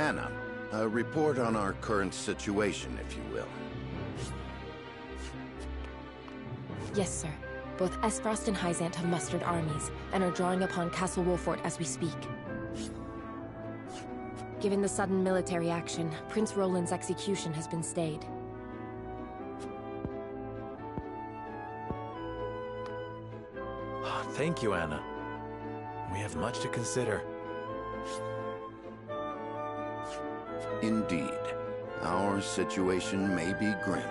Anna, a report on our current situation, if you will. Yes, sir. Both Esfrost and Hyzant have mustered armies, and are drawing upon Castle Wolfort as we speak. Given the sudden military action, Prince Roland's execution has been stayed. Thank you, Anna. We have much to consider. Indeed. Our situation may be grim,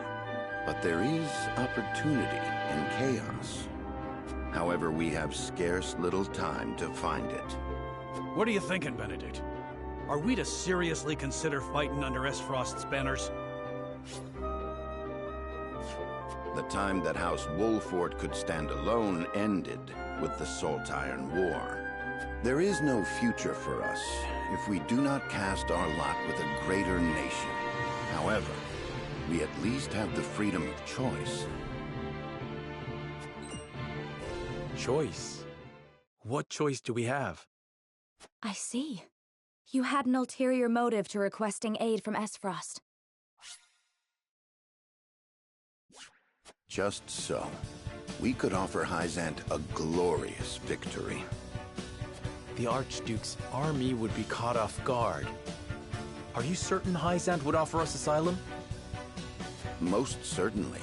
but there is opportunity in chaos. However, we have scarce little time to find it. What are you thinking, Benedict? Are we to seriously consider fighting under Esfrost's banners? The time that House Wolfort could stand alone ended with the Salt Iron War. There is no future for us if we do not cast our lot with a greater nation. However, we at least have the freedom of choice. Choice? What choice do we have? I see. You had an ulterior motive to requesting aid from Esfrost. Just so. We could offer Hyzant a glorious victory. The Archduke's army would be caught off guard. Are you certain Hyzant would offer us asylum? Most certainly.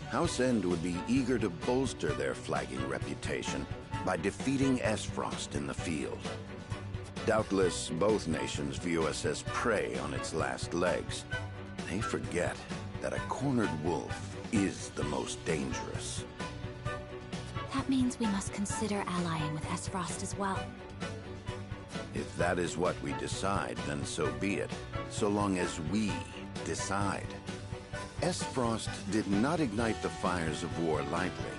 House End would be eager to bolster their flagging reputation by defeating Esfrost in the field. Doubtless, both nations view us as prey on its last legs. They forget that a cornered wolf is the most dangerous. That means we must consider allying with Esfrost as well. If that is what we decide, then so be it, so long as we decide. Esfrost did not ignite the fires of war lightly.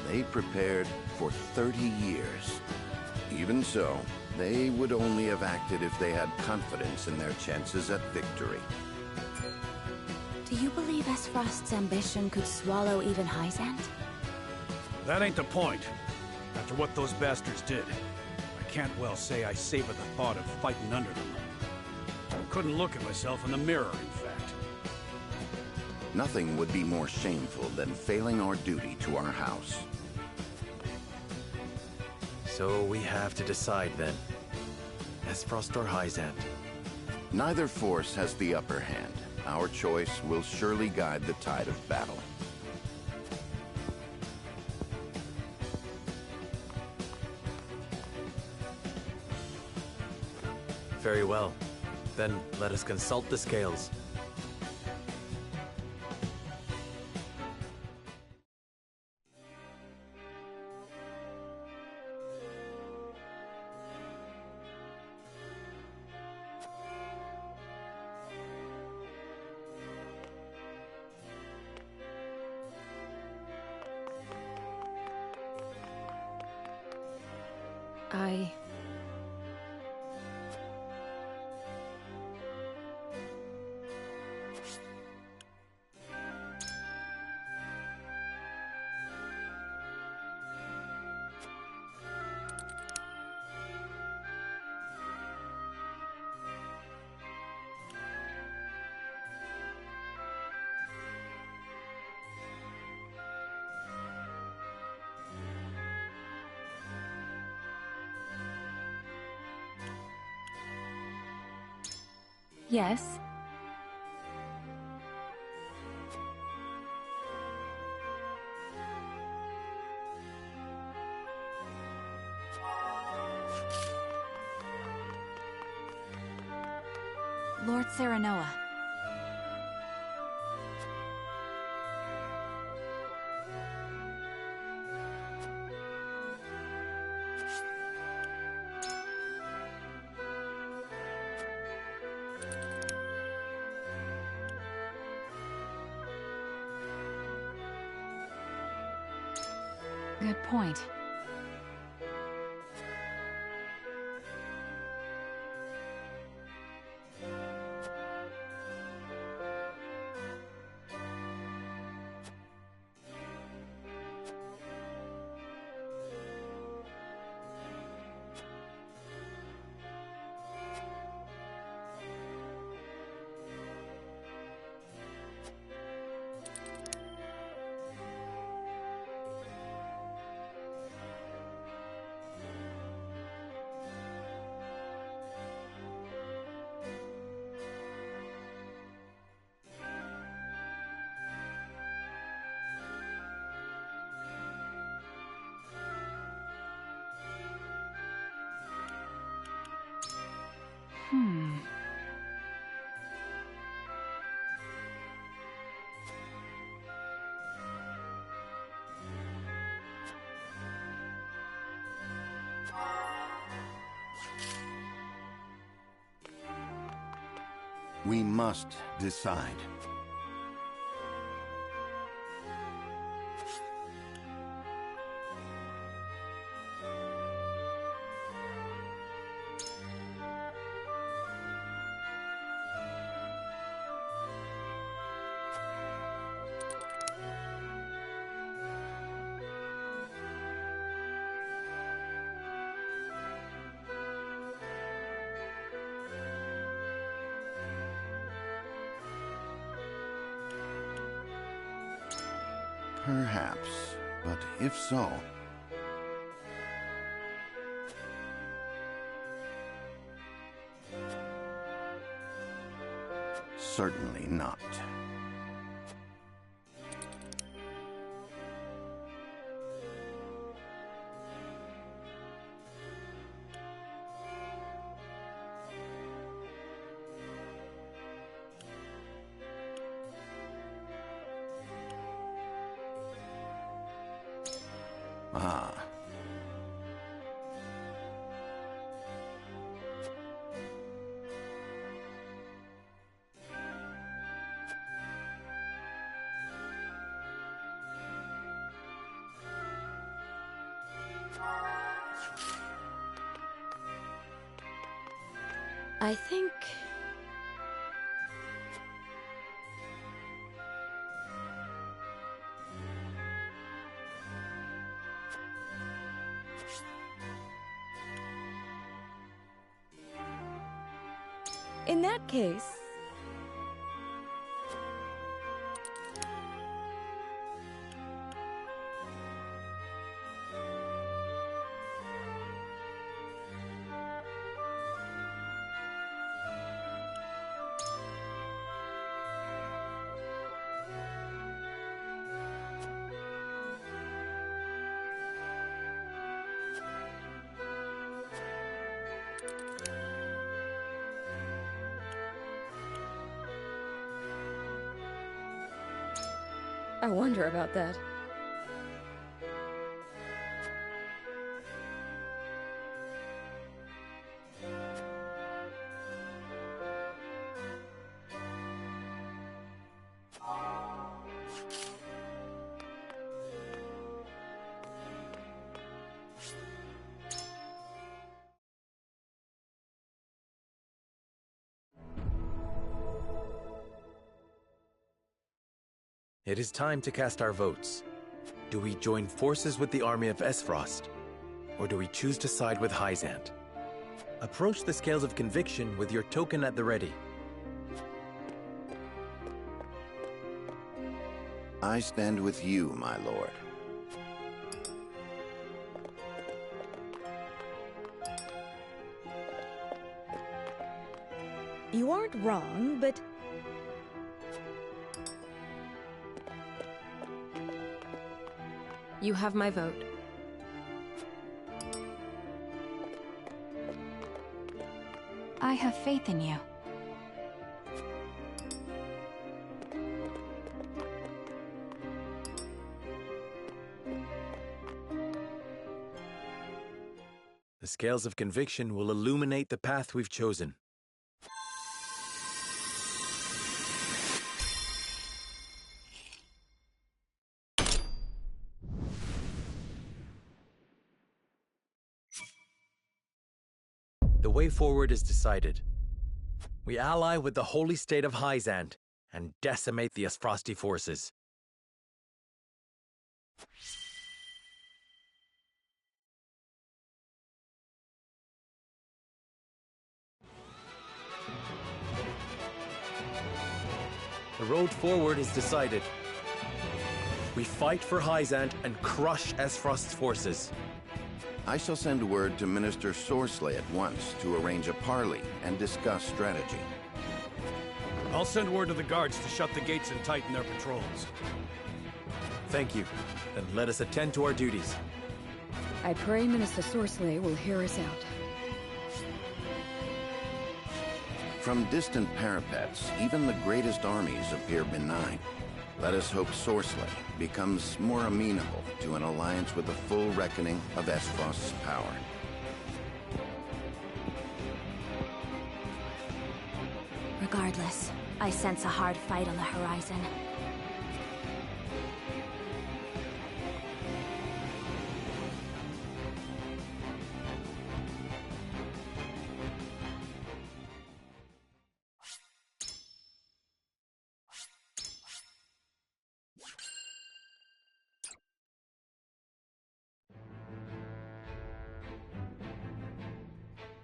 They prepared for 30 years. Even so, they would only have acted if they had confidence in their chances at victory. Do you believe Esfrost's ambition could swallow even Hyzant? That ain't the point. After what those bastards did, I can't well say I savor the thought of fighting under them. I couldn't look at myself in the mirror, in fact. Nothing would be more shameful than failing our duty to our house. So we have to decide then. Esfrost or Hyzant? Neither force has the upper hand. Our choice will surely guide the tide of battle. Very well. Then let us consult the scales. I... Yes? Lord Serenoa. Good point. We must decide. Perhaps, but if so... Certainly not. Ah. I think... In that case... I wonder about that. It is time to cast our votes. Do we join forces with the army of Esfrost, or do we choose to side with Hyzant? Approach the scales of conviction with your token at the ready. I stand with you, my lord. You aren't wrong, but... You have my vote. I have faith in you. The scales of conviction will illuminate the path we've chosen. The way forward is decided. We ally with the holy state of Hyzant and decimate the Esfrosti forces. The road forward is decided. We fight for Hyzant and crush Esfrost's forces. I shall send word to Minister Sorsley at once to arrange a parley and discuss strategy. I'll send word to the guards to shut the gates and tighten their patrols. Thank you. Then let us attend to our duties. I pray Minister Sorsley will hear us out. From distant parapets, even the greatest armies appear benign. Let us hope Sorsley becomes more amenable to an alliance with the full reckoning of Esfrost's power. Regardless, I sense a hard fight on the horizon.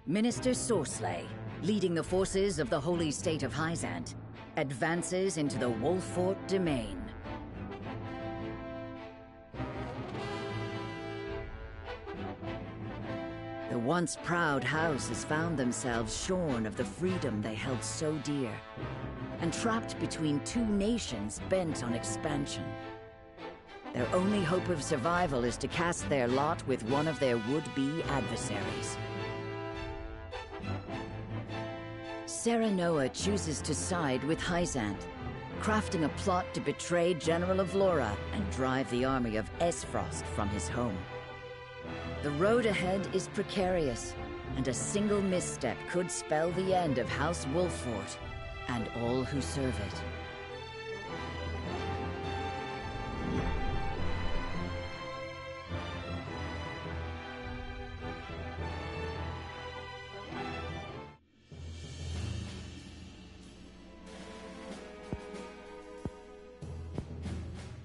Minister Sorsley, leading the forces of the Holy State of Hyzant, advances into the Wolfort domain. The once proud house has found themselves shorn of the freedom they held so dear, and trapped between two nations bent on expansion. Their only hope of survival is to cast their lot with one of their would-be adversaries. Serenoa chooses to side with Hyzant, crafting a plot to betray General Avlora and drive the army of Esfrost from his home. The road ahead is precarious, and a single misstep could spell the end of House Wolfort and all who serve it.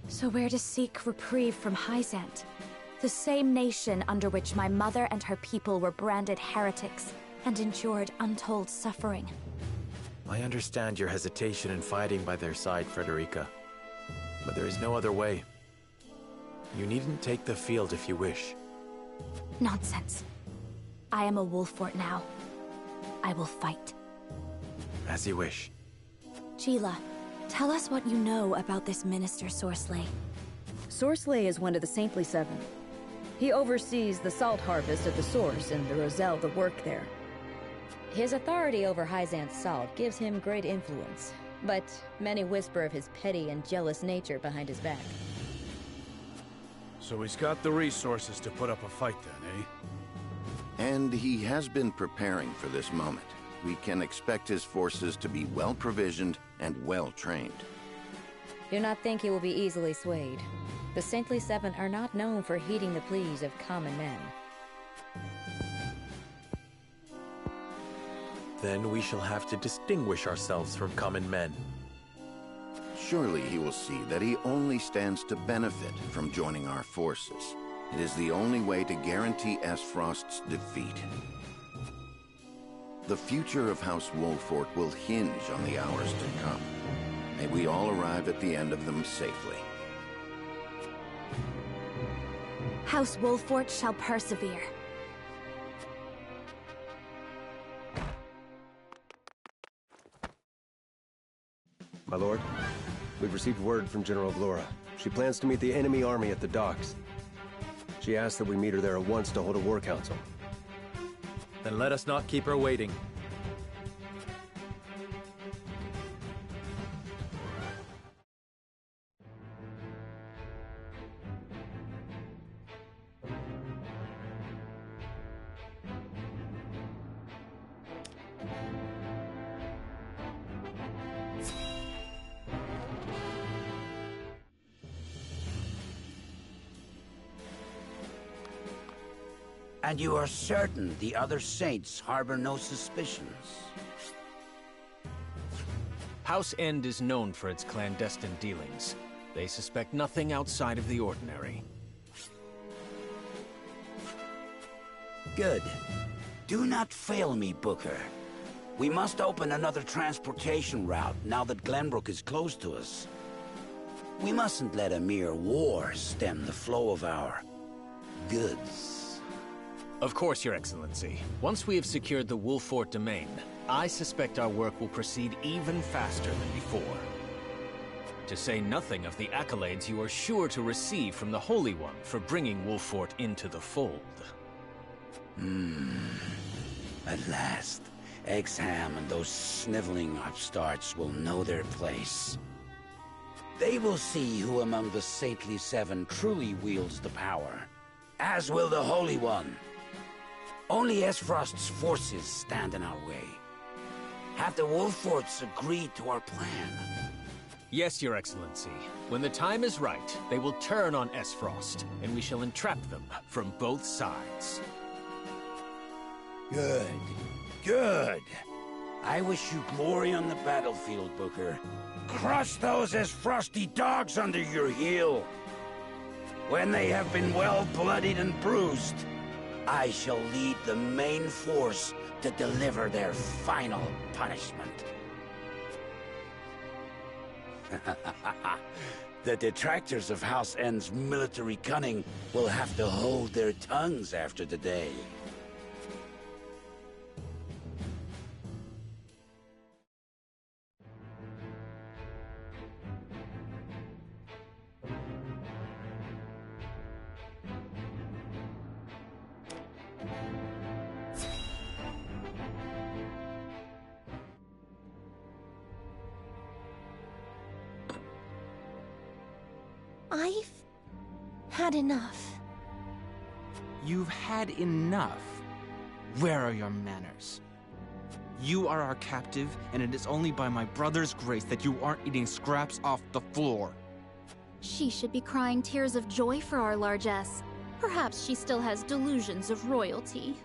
So we're to seek reprieve from Hyzant, the same nation under which my mother and her people were branded heretics and endured untold suffering. I understand your hesitation in fighting by their side, Frederica. But there is no other way. You needn't take the field if you wish. Nonsense. I am a Wolfort now. I will fight. As you wish. Sheila, tell us what you know about this Minister Sorsley. Sorsley is one of the Saintly Seven. He oversees the salt harvest at the source and the Roselle that work there. His authority over Hyzant's salt gives him great influence, but many whisper of his petty and jealous nature behind his back. So he's got the resources to put up a fight then, eh? And he has been preparing for this moment. We can expect his forces to be well-provisioned and well-trained. Do not think he will be easily swayed. The Saintly Seven are not known for heeding the pleas of common men. Then we shall have to distinguish ourselves from common men. surely he will see that he only stands to benefit from joining our forces. It is the only way to guarantee Esfrost's defeat. The future of House Wolfort will hinge on the hours to come. May we all arrive at the end of them safely. House Wolfort shall persevere. My lord, we've received word from General Vlora. She plans to meet the enemy army at the docks. She asked that we meet her there at once to hold a war council. Then let us not keep her waiting. And you are certain the other saints harbor no suspicions? House End is known for its clandestine dealings. They suspect nothing outside of the ordinary. Good. Do not fail me, Booker. We must open another transportation route now that Glenbrook is close to us. We mustn't let a mere war stem the flow of our goods. Of course, Your Excellency. Once we have secured the Wolfort domain, I suspect our work will proceed even faster than before. To say nothing of the accolades you are sure to receive from the Holy One for bringing Wolfort into the fold. At last, Exham and those sniveling upstarts will know their place. They will see who among the Saintly Seven truly wields the power, as will the Holy One. Only Esfrost's forces stand in our way. Have the Wolforts agreed to our plan? Yes, Your Excellency. When the time is right, they will turn on Esfrost, and we shall entrap them from both sides. Good. Good. I wish you glory on the battlefield, Booker. Crush those Esfrosty dogs under your heel. When they have been well bloodied and bruised, I shall lead the main force to deliver their final punishment. The detractors of House End's military cunning will have to hold their tongues after today. I've had enough. You've had enough? Where are your manners? You are our captive, and it is only by my brother's grace that you aren't eating scraps off the floor. She should be crying tears of joy for our largesse. Perhaps she still has delusions of royalty.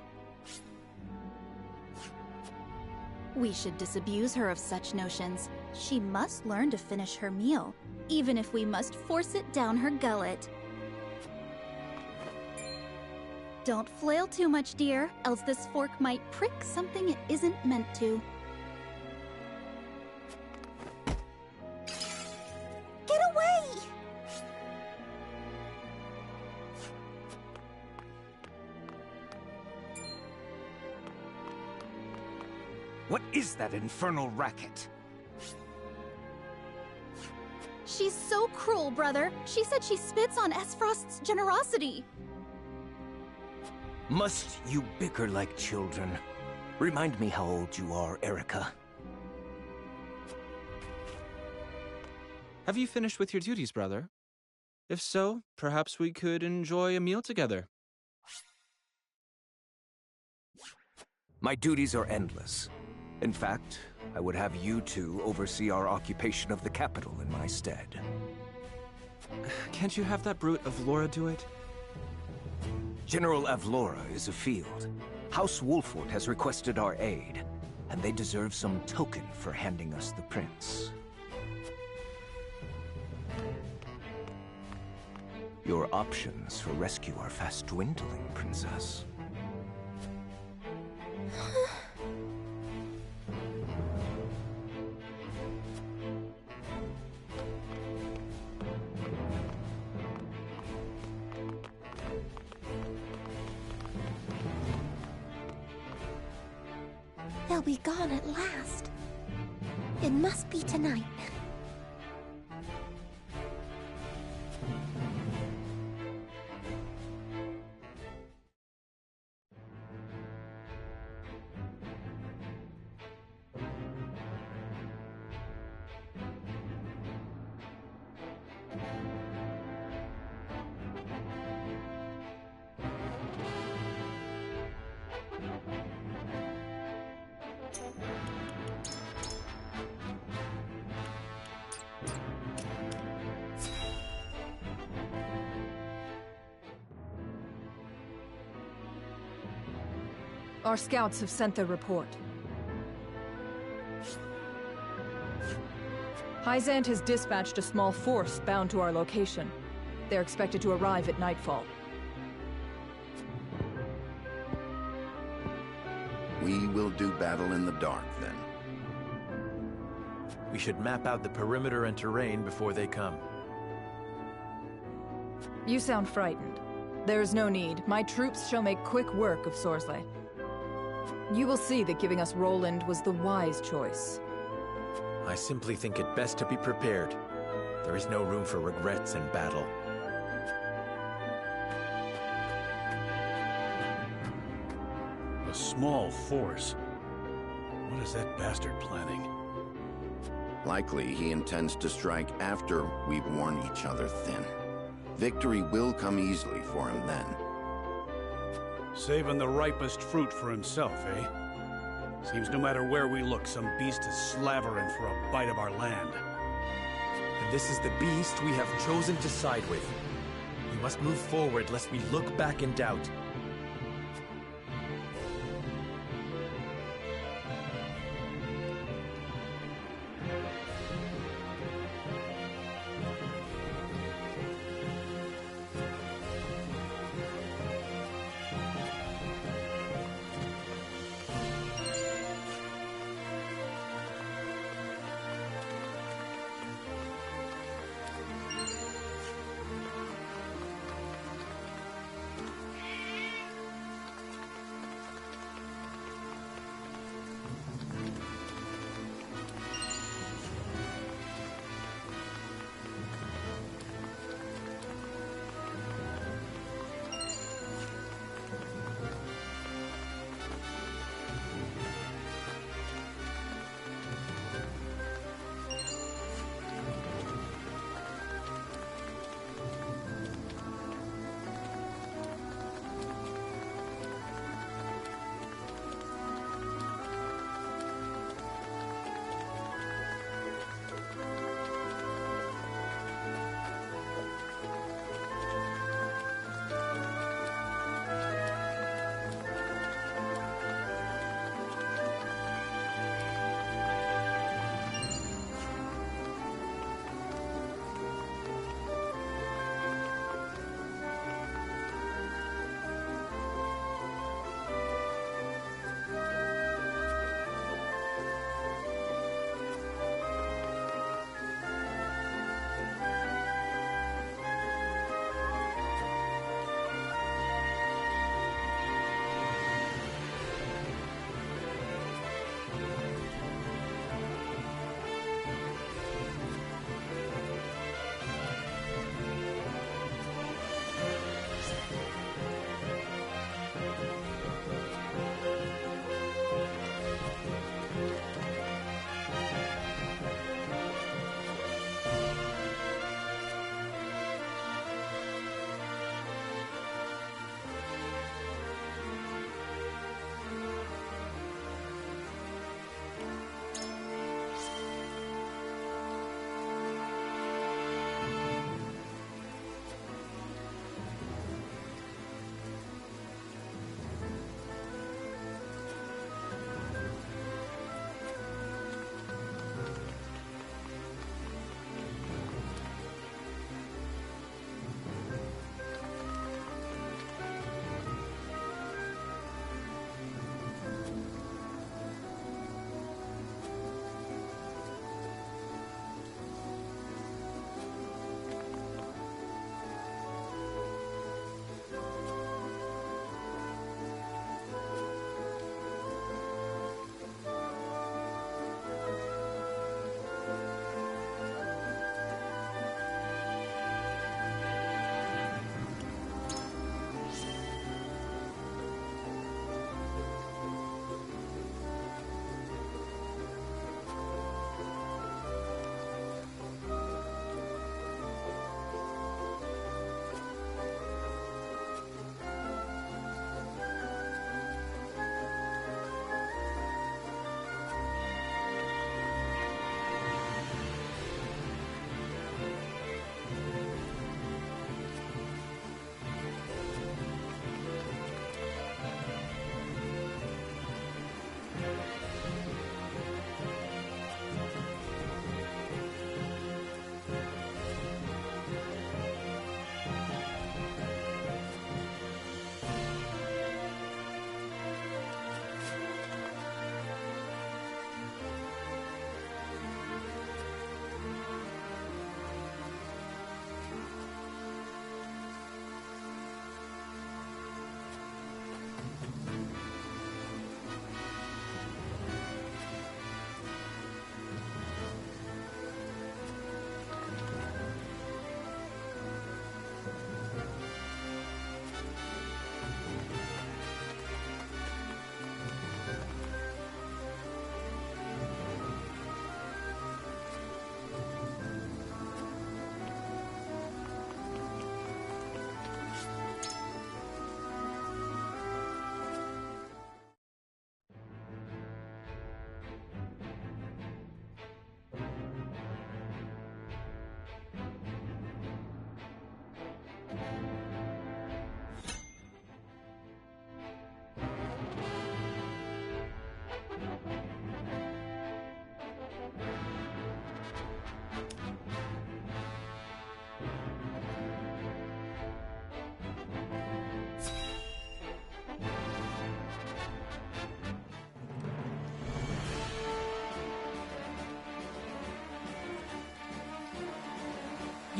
We should disabuse her of such notions. She must learn to finish her meal, even if we must force it down her gullet. Don't flail too much, dear, else this fork might prick something it isn't meant to. Get away! What is that infernal racket? She's so cruel, brother. She said she spits on Esfrost's generosity. Must you bicker like children? Remind me how old you are, Erica. Have you finished with your duties, brother? If so, perhaps we could enjoy a meal together. My duties are endless. In fact, I would have you two oversee our occupation of the capital in my stead. Can't you have that brute Avlora do it? General Avlora is afield. House Wolfort has requested our aid, and they deserve some token for handing us the prince. Your options for rescue are fast dwindling, Princess. They'll be gone at last. It must be tonight. Our scouts have sent their report. Hyzant has dispatched a small force bound to our location. They're expected to arrive at nightfall. We will do battle in the dark, then. We should map out the perimeter and terrain before they come. You sound frightened. There is no need. My troops shall make quick work of Sorsley. You will see that giving us Roland was the wise choice. I simply think it best to be prepared. There is no room for regrets in battle. A small force? What is that bastard planning? Likely he intends to strike after we've worn each other thin. Victory will come easily for him then. Saving the ripest fruit for himself, eh? Seems no matter where we look, some beast is slavering for a bite of our land. And this is the beast we have chosen to side with. We must move forward lest we look back in doubt.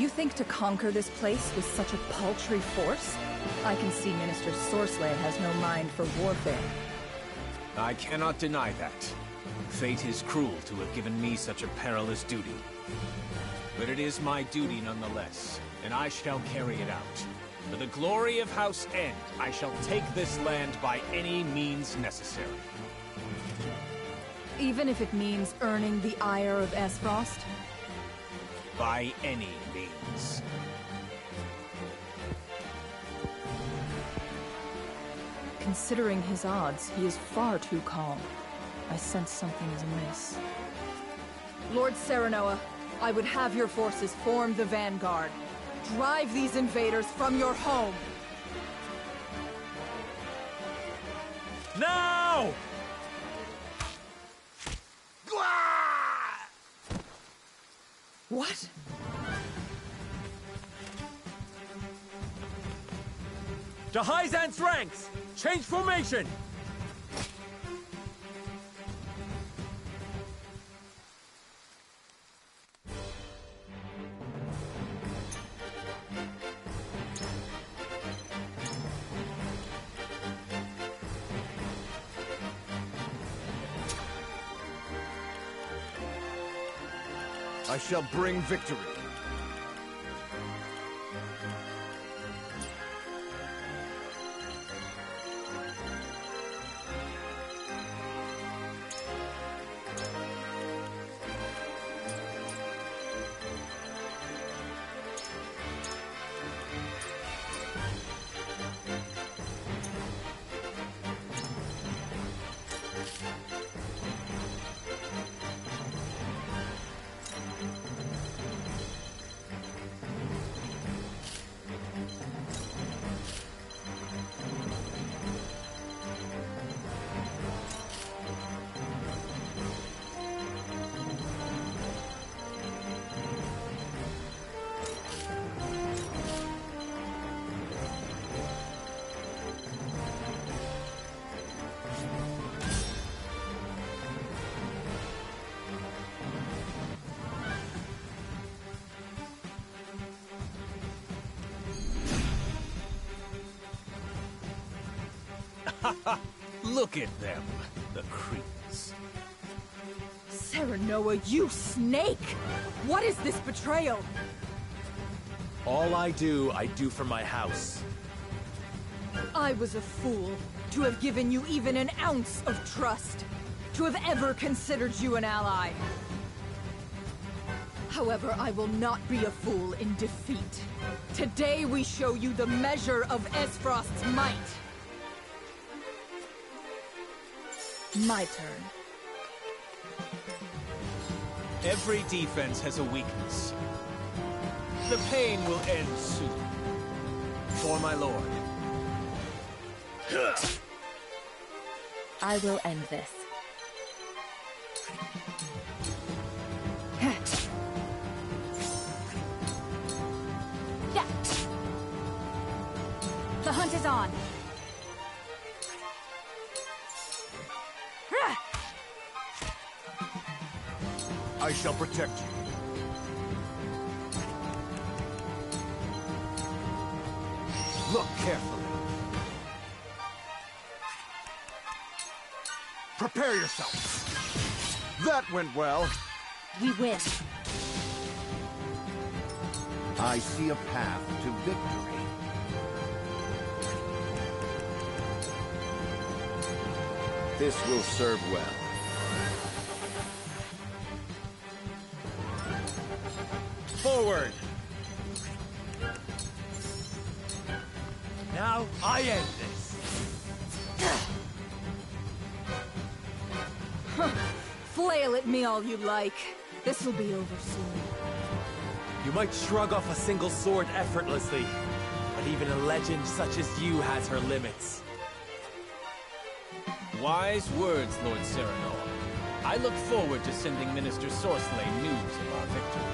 You think to conquer this place with such a paltry force? I can see Minister Sorcelet has no mind for warfare. I cannot deny that. Fate is cruel to have given me such a perilous duty. But it is my duty nonetheless, and I shall carry it out. For the glory of House End, I shall take this land by any means necessary. Even if it means earning the ire of Esfrost? By any means. Considering his odds, he is far too calm. I sense something is amiss. Lord Serenoa, I would have your forces form the vanguard. Drive these invaders from your home! Now! What? To Hyzant's ranks! Change formation! I shall bring victory. Look at them, the creeps. Serenoa, you snake! What is this betrayal? All I do for my house. I was a fool to have given you even an ounce of trust, to have ever considered you an ally. However, I will not be a fool in defeat. Today we show you the measure of Esfrost's might. My turn. Every defense has a weakness. The pain will end soon. For my lord. I will end this. The hunt is on. I shall protect you. Look carefully. Prepare yourself. That went well. We win. I see a path to victory. This will serve well. Forward! Now I end this. Flail at me all you like. This'll be over soon. You might shrug off a single sword effortlessly, but even a legend such as you has her limits. Wise words, Lord Serenoa. I look forward to sending Minister Sorcelet news of our victory.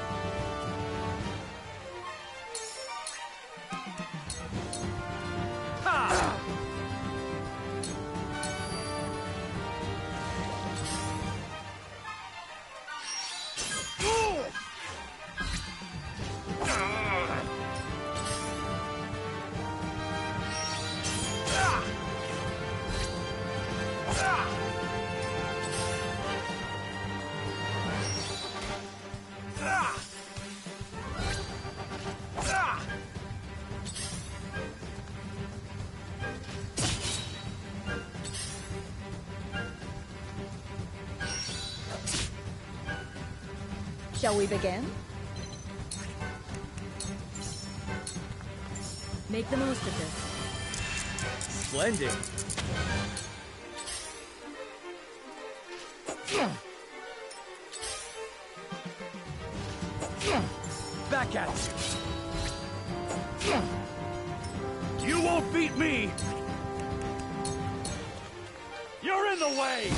Shall we begin? Make the most of this. Splendid. Back at you. You won't beat me! You're in the way!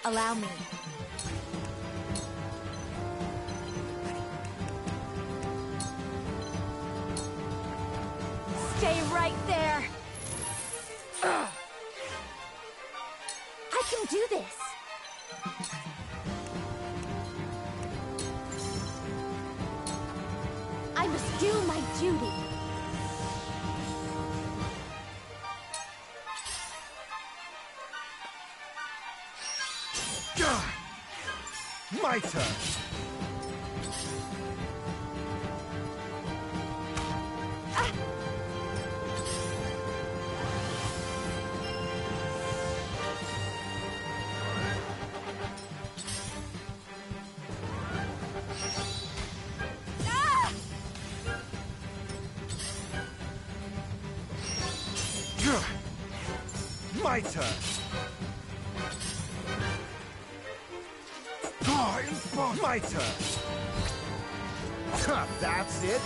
Allow me. Stay right there! I can do this! I must do my duty! My turn. My turn. My turn. That's it.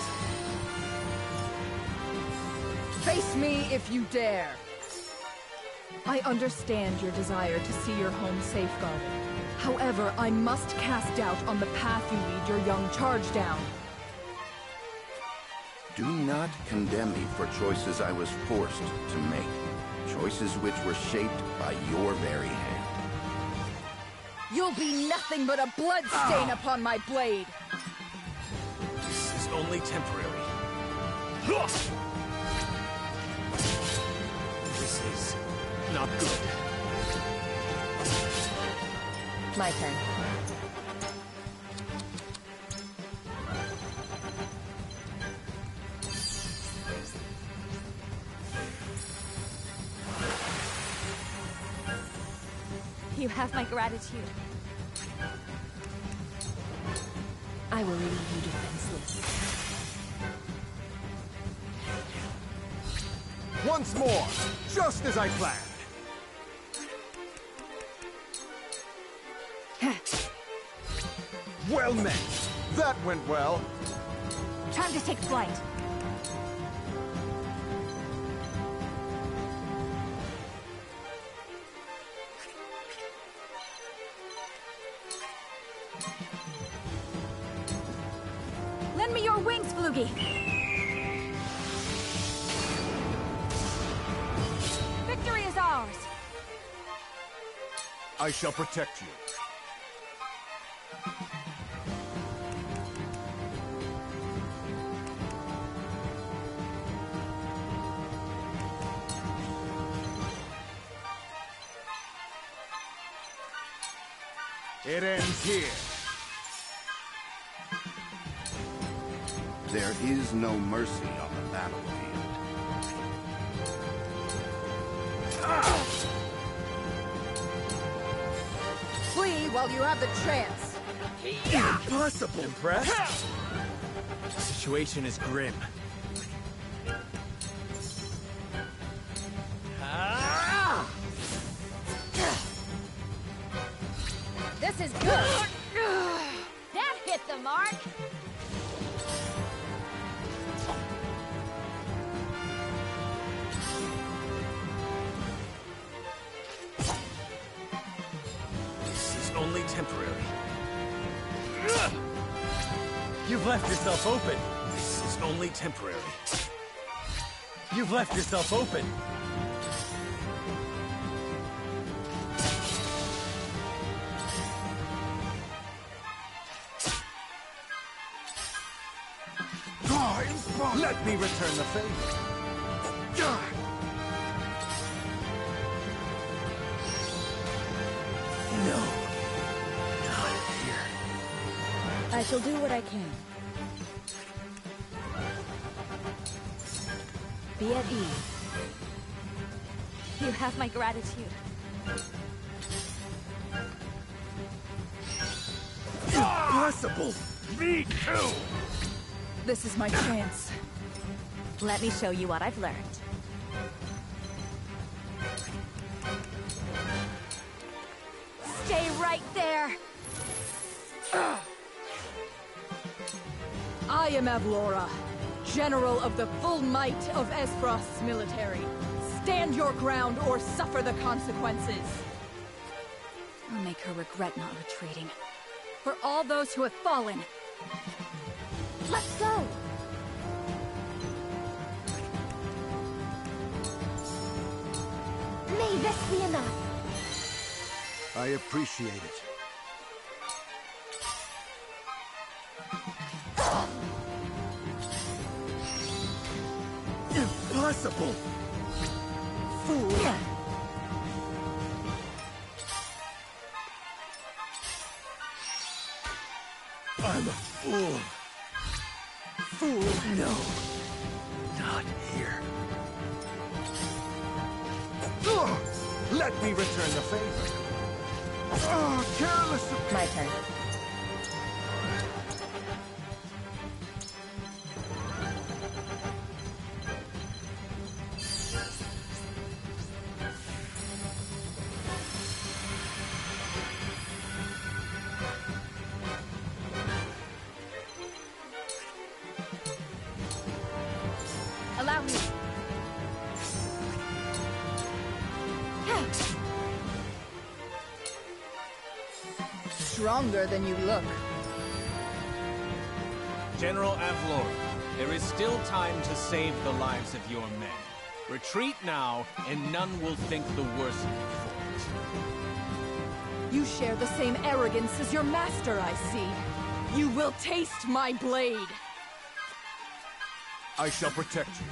Face me if you dare. I understand your desire to see your home safeguarded. However, I must cast doubt on the path you lead your young charge down. Do not condemn me for choices I was forced to make. Choices which were shaped by your very hand. You'll be nothing but a bloodstain upon my blade! This is only temporary. This is not good. My turn. You have my gratitude. I will leave you defenseless. Once more, just as I planned. Well met. That went well. Time to take flight. Lend me your wings, Flugy! Victory is ours! I shall protect you. It ends here. There is no mercy on the battlefield. Flee while you have the chance! Impossible! Impressed? The situation is grim. This is good! That hit the mark! This is only temporary. You've left yourself open. This is only temporary. You've left yourself open. Let me return the favor. No. Not here. I shall do what I can. Be at ease. You have my gratitude. Impossible! Me too! This is my chance. Let me show you what I've learned. Stay right there! I am Avlora, General of the full might of Esfrost's military. Stand your ground or suffer the consequences. I'll make her regret not retreating. For all those who have fallen. Let's go! May this be enough. I appreciate it. Impossible! Fool! I'm a fool. Fool! No. Not here. Ugh! Let me return the favor. Oh, careless of... My turn. Allow me. Stronger than you look. General Avlora, there is still time to save the lives of your men. Retreat now, and none will think the worse of you for it. You share the same arrogance as your master, I see. You will taste my blade. I shall protect you.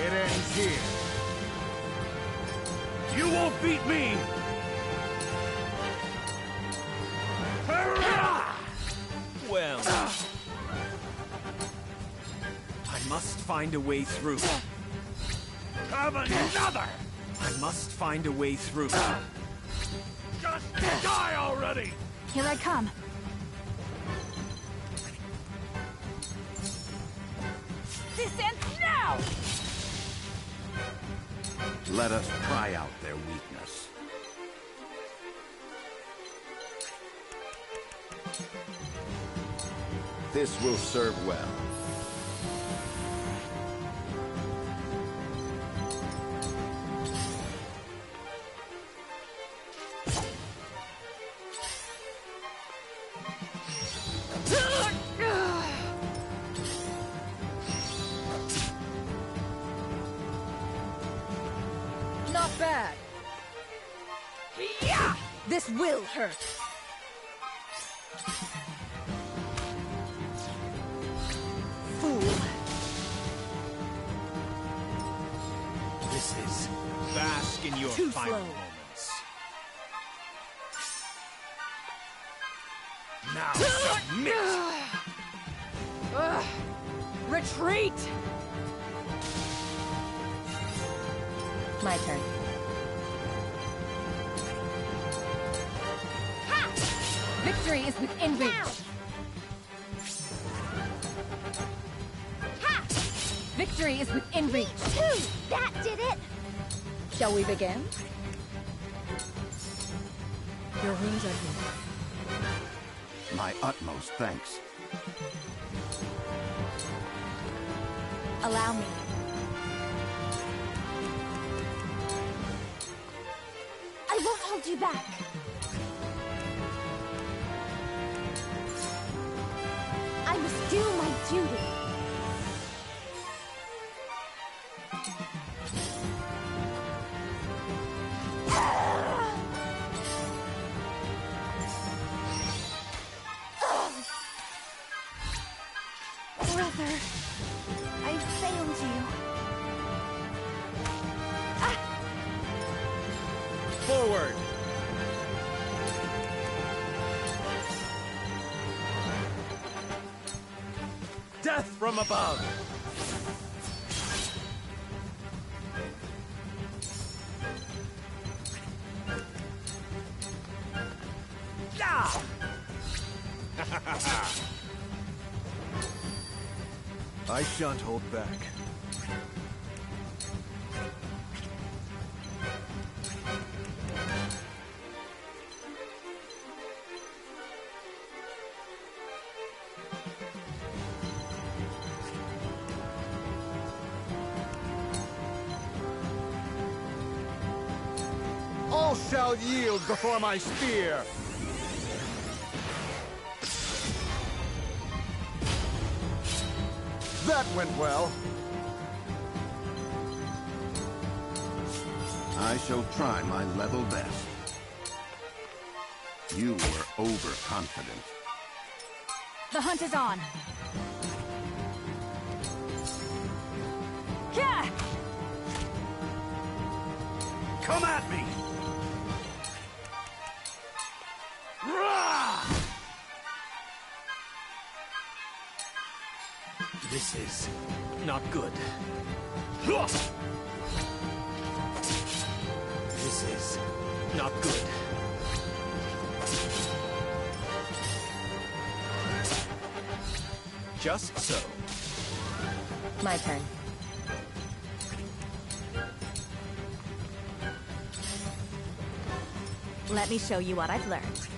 It ends here. You won't beat me! Well... I must find a way through. Have another! I must find a way through. Just die already! Here I come. This ends now! Let us pry out their weakness. This will serve well. Not bad. Yeah! This will hurt. Fool. This is... Bask in your Too final slow. moments. Now submit! Ugh. Retreat! My turn. Victory is within reach. Ha! Victory is within reach. Too! That did it! Shall we begin? Your wounds are healed. My utmost thanks. Allow me. I won't hold you back. I must do my duty. Brother, I failed you. Forward! Death from above! I shan't hold back. All shall yield before my spear! That went well. I shall try my level best. You were overconfident. The hunt is on. Yeah! Come at me! Rah! This is not good. This is not good. Just so. My turn. Let me show you what I've learned.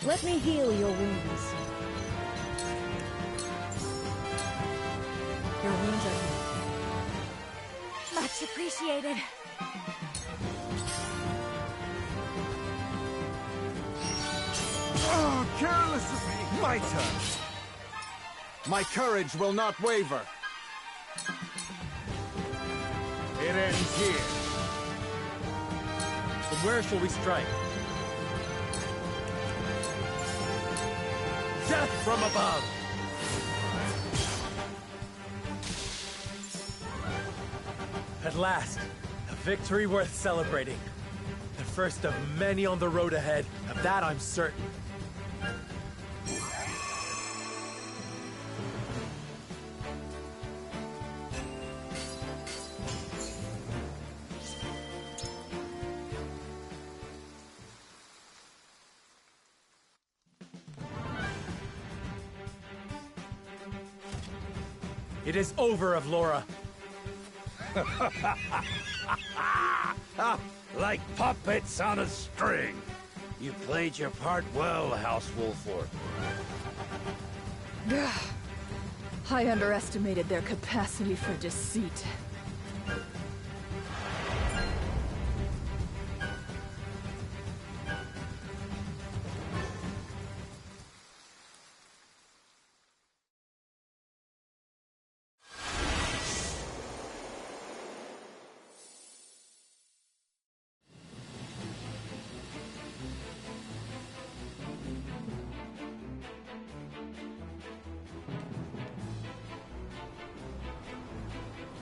Let me heal your wounds. Your wounds are healed. Much appreciated. Oh, careless of me! My turn! My courage will not waver. It ends here. But where shall we strike? Death from above! At last, a victory worth celebrating. The first of many on the road ahead, of that I'm certain. It is over, Avlora. Like puppets on a string. You played your part well, House Wolford. I underestimated their capacity for deceit.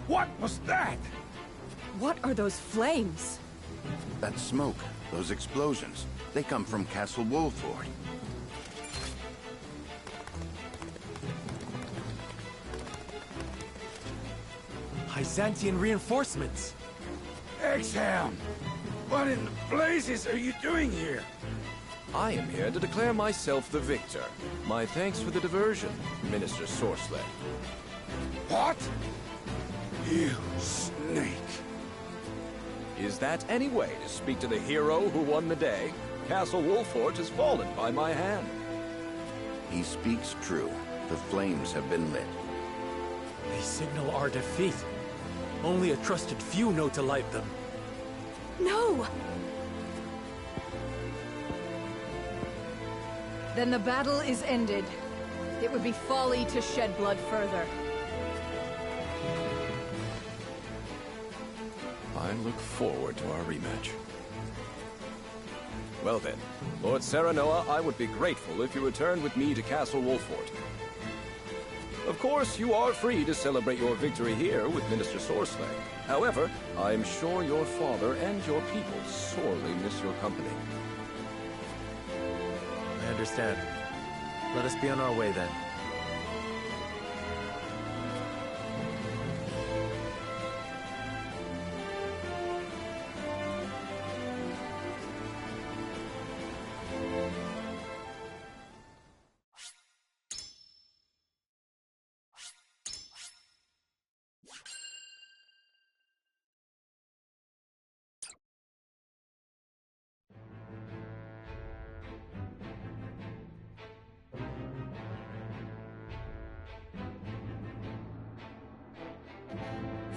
What was that? What are those flames? That smoke, those explosions, they come from Castle Wolford. Byzantine reinforcements! Exham! What in the blazes are you doing here? I am here to declare myself the victor. My thanks for the diversion, Minister Sorcelet. What? You snake. Is that any way to speak to the hero who won the day? Castle Wolfort has fallen by my hand. He speaks true. The flames have been lit. They signal our defeat. Only a trusted few know to light them. No! Then the battle is ended. It would be folly to shed blood further. I look forward to our rematch. Well then, Lord Serenoa, I would be grateful if you returned with me to Castle Wolfort. Of course, you are free to celebrate your victory here with Minister Sorcelet. However, I'm sure your father and your people sorely miss your company. I understand. Let us be on our way then.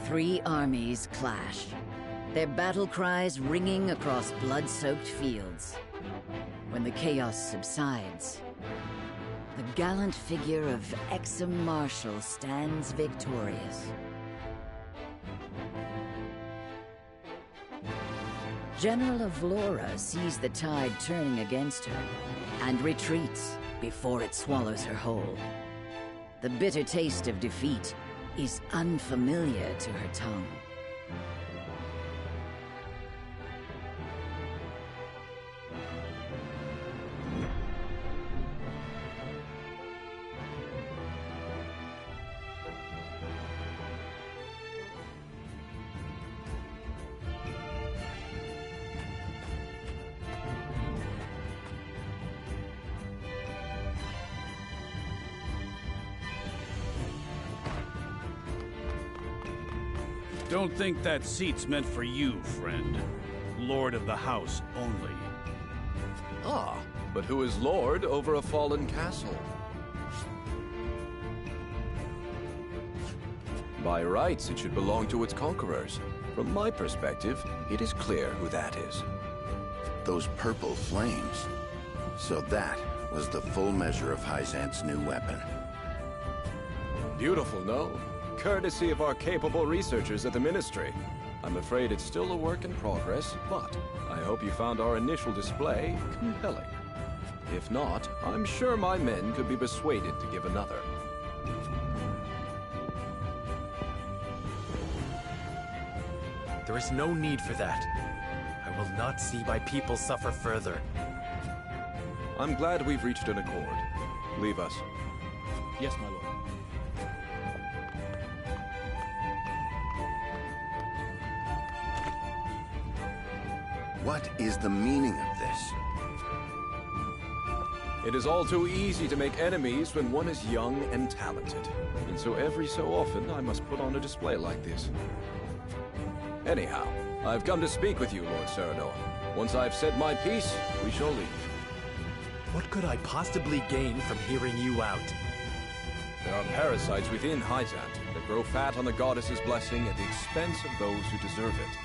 Three armies clash, their battle cries ringing across blood-soaked fields. When the chaos subsides, the gallant figure of Exum Marshal stands victorious. General of Vlora sees the tide turning against her and retreats before it swallows her whole. The bitter taste of defeat is unfamiliar to her tongue. Don't think that seat's meant for you, friend. Lord of the house only. Ah, but who is lord over a fallen castle? By rights, it should belong to its conquerors. From my perspective, it is clear who that is. Those purple flames. So that was the full measure of Hyzant's new weapon. Beautiful, no? Courtesy of our capable researchers at the Ministry. I'm afraid it's still a work in progress, but I hope you found our initial display compelling. If not, I'm sure my men could be persuaded to give another. There is no need for that. I will not see my people suffer further. I'm glad we've reached an accord. Leave us. Yes, my lord. What is the meaning of this? It is all too easy to make enemies when one is young and talented. And so every so often, I must put on a display like this. Anyhow, I've come to speak with you, Lord Serenoa. Once I've said my piece, we shall leave. What could I possibly gain from hearing you out? There are parasites within Hyzant that grow fat on the goddess's blessing at the expense of those who deserve it.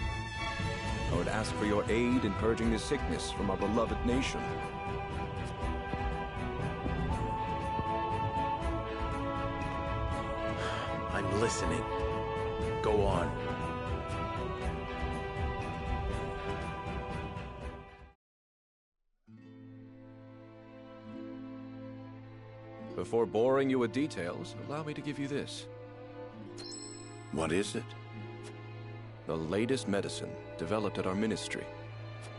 I would ask for your aid in purging the sickness from our beloved nation. I'm listening. Go on. Before boring you with details, allow me to give you this. What is it? The latest medicine developed at our ministry.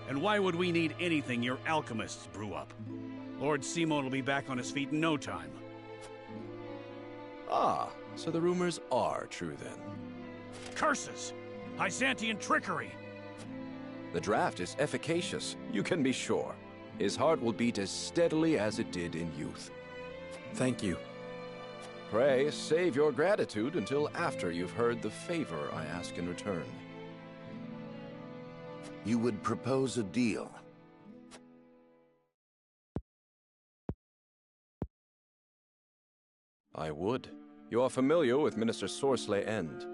And why would we need anything your alchemists brew up? Lord Simon will be back on his feet in no time. Ah, so the rumors are true then. Curses! Hyzantian trickery! The draft is efficacious, you can be sure. His heart will beat as steadily as it did in youth. Thank you. Pray, save your gratitude until after you've heard the favor I ask in return. You would propose a deal. I would. You are familiar with Minister Sorsley End.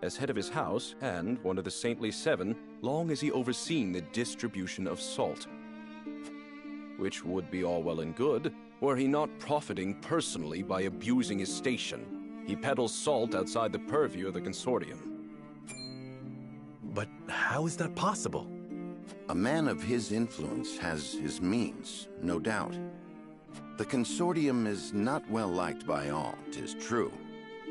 As head of his house, and one of the Saintly Seven, long has he overseen the distribution of salt. Which would be all well and good, were he not profiting personally by abusing his station. He peddles salt outside the purview of the consortium. But how is that possible? A man of his influence has his means, no doubt. The consortium is not well liked by all, 'tis true,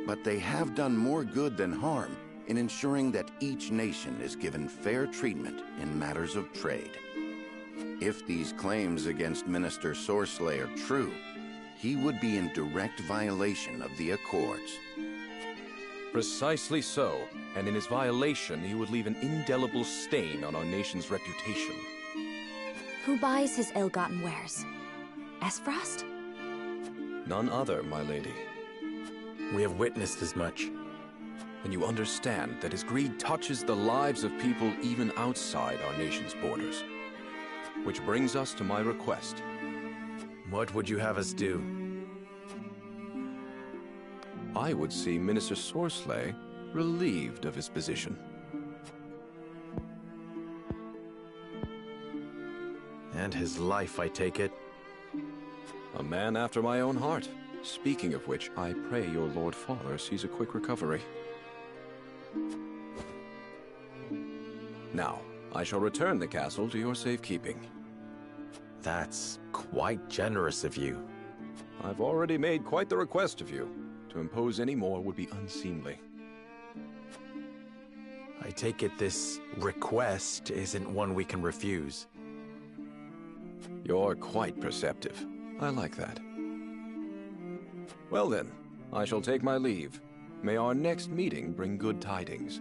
but they have done more good than harm in ensuring that each nation is given fair treatment in matters of trade. If these claims against Minister Sorceler are true, he would be in direct violation of the Accords. Precisely so, and in his violation, he would leave an indelible stain on our nation's reputation. Who buys his ill-gotten wares? Esfrost? None other, my lady. We have witnessed as much. Then you understand that his greed touches the lives of people even outside our nation's borders. Which brings us to my request. What would you have us do? I would see Minister Sorceler relieved of his position. And his life, I take it? A man after my own heart. Speaking of which, I pray your Lord Father sees a quick recovery. Now, I shall return the castle to your safekeeping. That's quite generous of you. I've already made quite the request of you. To impose any more would be unseemly. I take it this request isn't one we can refuse. You're quite perceptive. I like that. Well then, I shall take my leave. May our next meeting bring good tidings.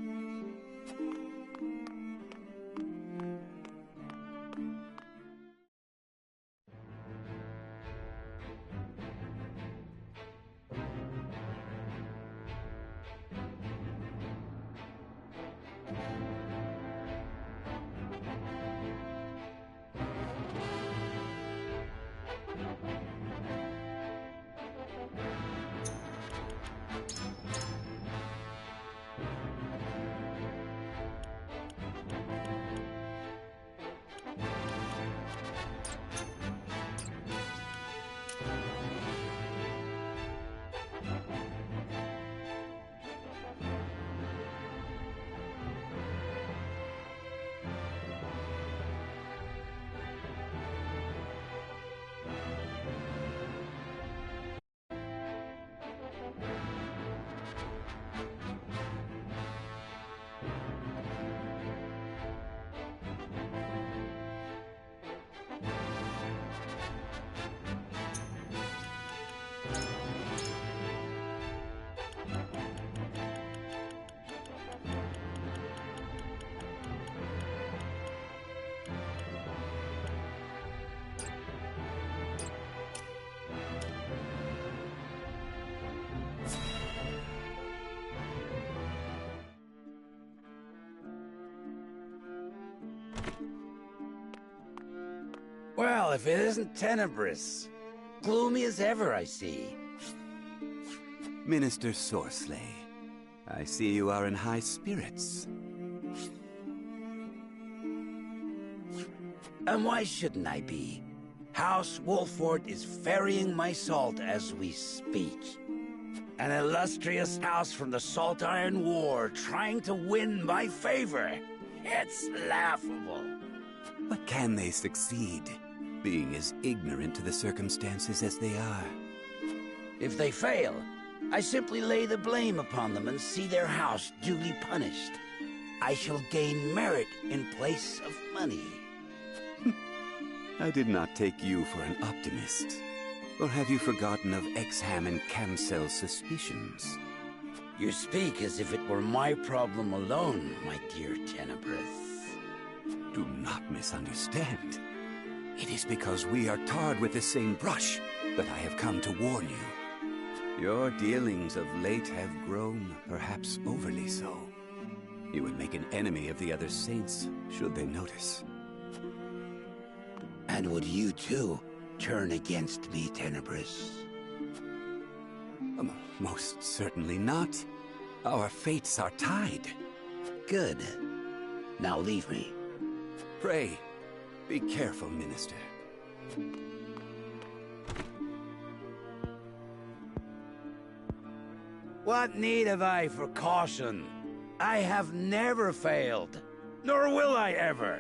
Well, if it isn't Tenebris. Gloomy as ever, I see. Minister Sorceler, I see you are in high spirits. And why shouldn't I be? House Wolfort is ferrying my salt as we speak. An illustrious house from the Salt Iron War trying to win my favor. It's laughable. But can they succeed, being as ignorant to the circumstances as they are? If they fail, I simply lay the blame upon them and see their house duly punished. I shall gain merit in place of money. I did not take you for an optimist. Or have you forgotten of Exham and Camcel's suspicions? You speak as if it were my problem alone, my dear Tenebris. Do not misunderstand. It is because we are tarred with the same brush that I have come to warn you. Your dealings of late have grown, perhaps overly so. You would make an enemy of the other saints, should they notice. And would you too turn against me, Tenebris? Most certainly not. Our fates are tied. Good. Now leave me. Pray, be careful, Minister. What need have I for caution? I have never failed, nor will I ever.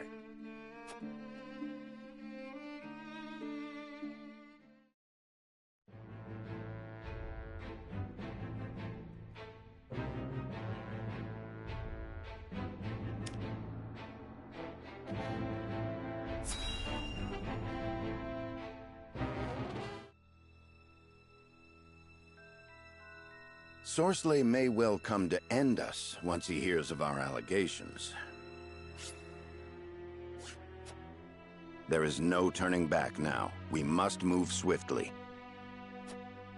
Sorsley may well come to end us once he hears of our allegations. There is no turning back now. We must move swiftly.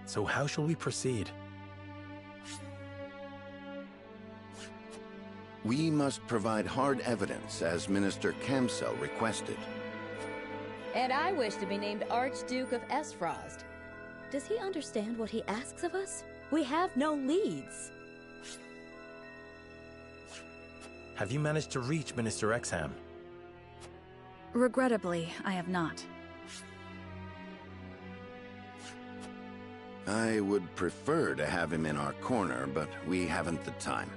So how shall we proceed? We must provide hard evidence, as Minister Kamsel requested. And I wish to be named Archduke of Esfrost. Does he understand what he asks of us? We have no leads. Have you managed to reach Minister Exham? Regrettably, I have not. I would prefer to have him in our corner, but we haven't the time.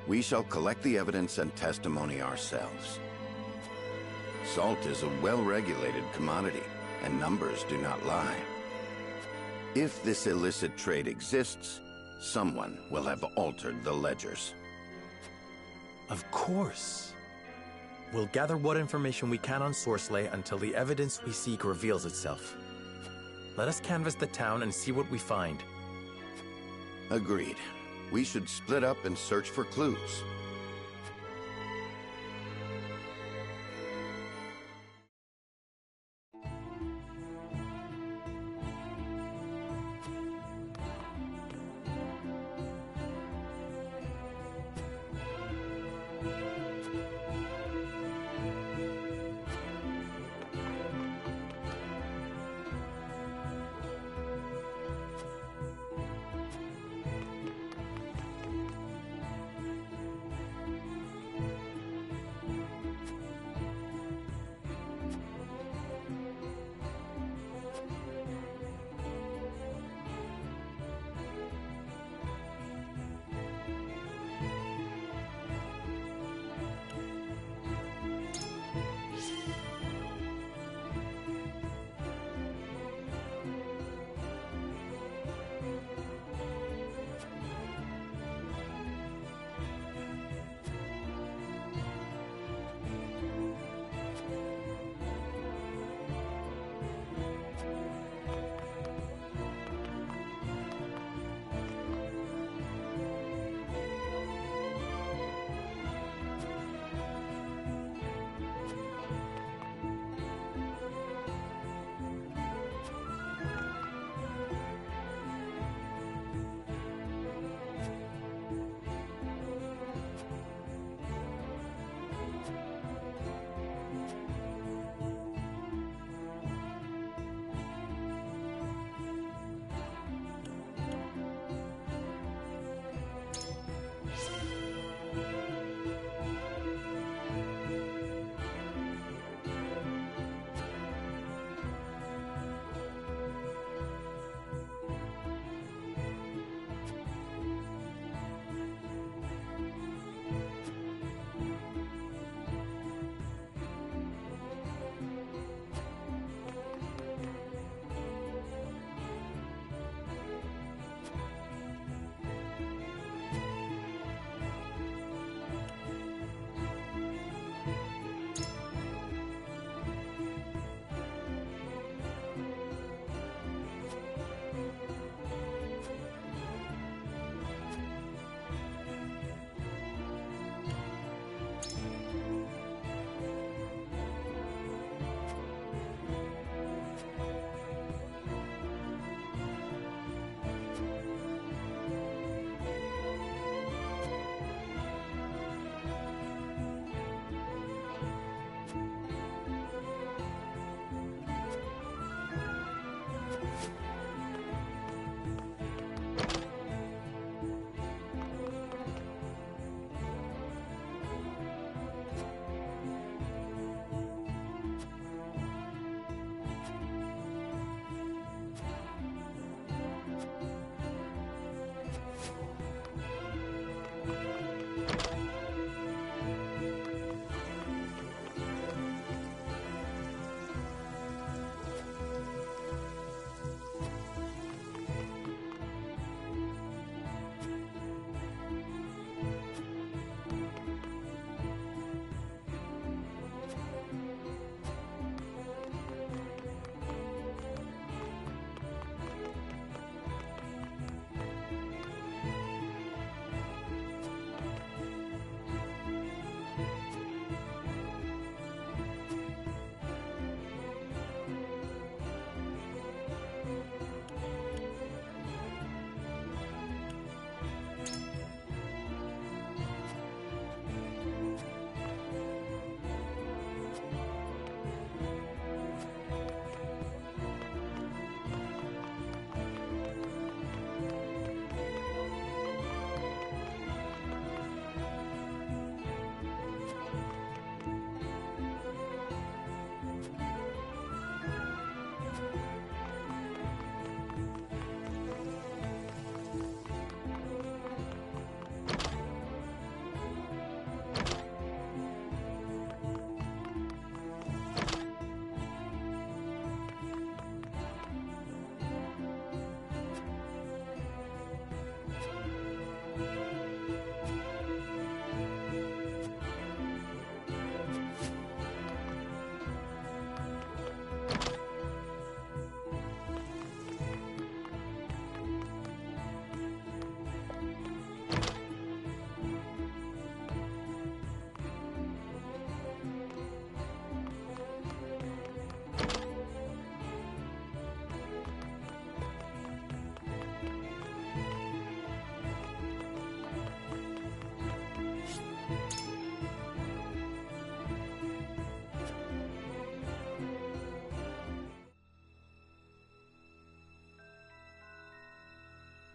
We shall collect the evidence and testimony ourselves. Salt is a well-regulated commodity, and numbers do not lie. If this illicit trade exists, someone will have altered the ledgers. Of course. We'll gather what information we can on Sorsley until the evidence we seek reveals itself. Let us canvass the town and see what we find. Agreed. We should split up and search for clues.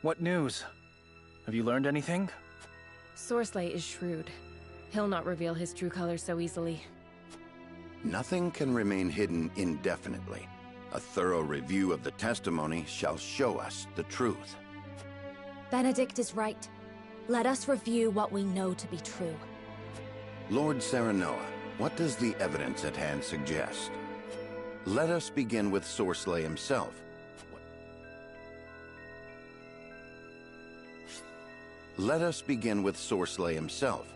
What news? Have you learned anything? Sorsley is shrewd. He'll not reveal his true colors so easily. Nothing can remain hidden indefinitely. A thorough review of the testimony shall show us the truth. Benedict is right. Let us review what we know to be true. Lord Serenoa, what does the evidence at hand suggest? Let us begin with Sorsley himself. Let us begin with Sorsley himself.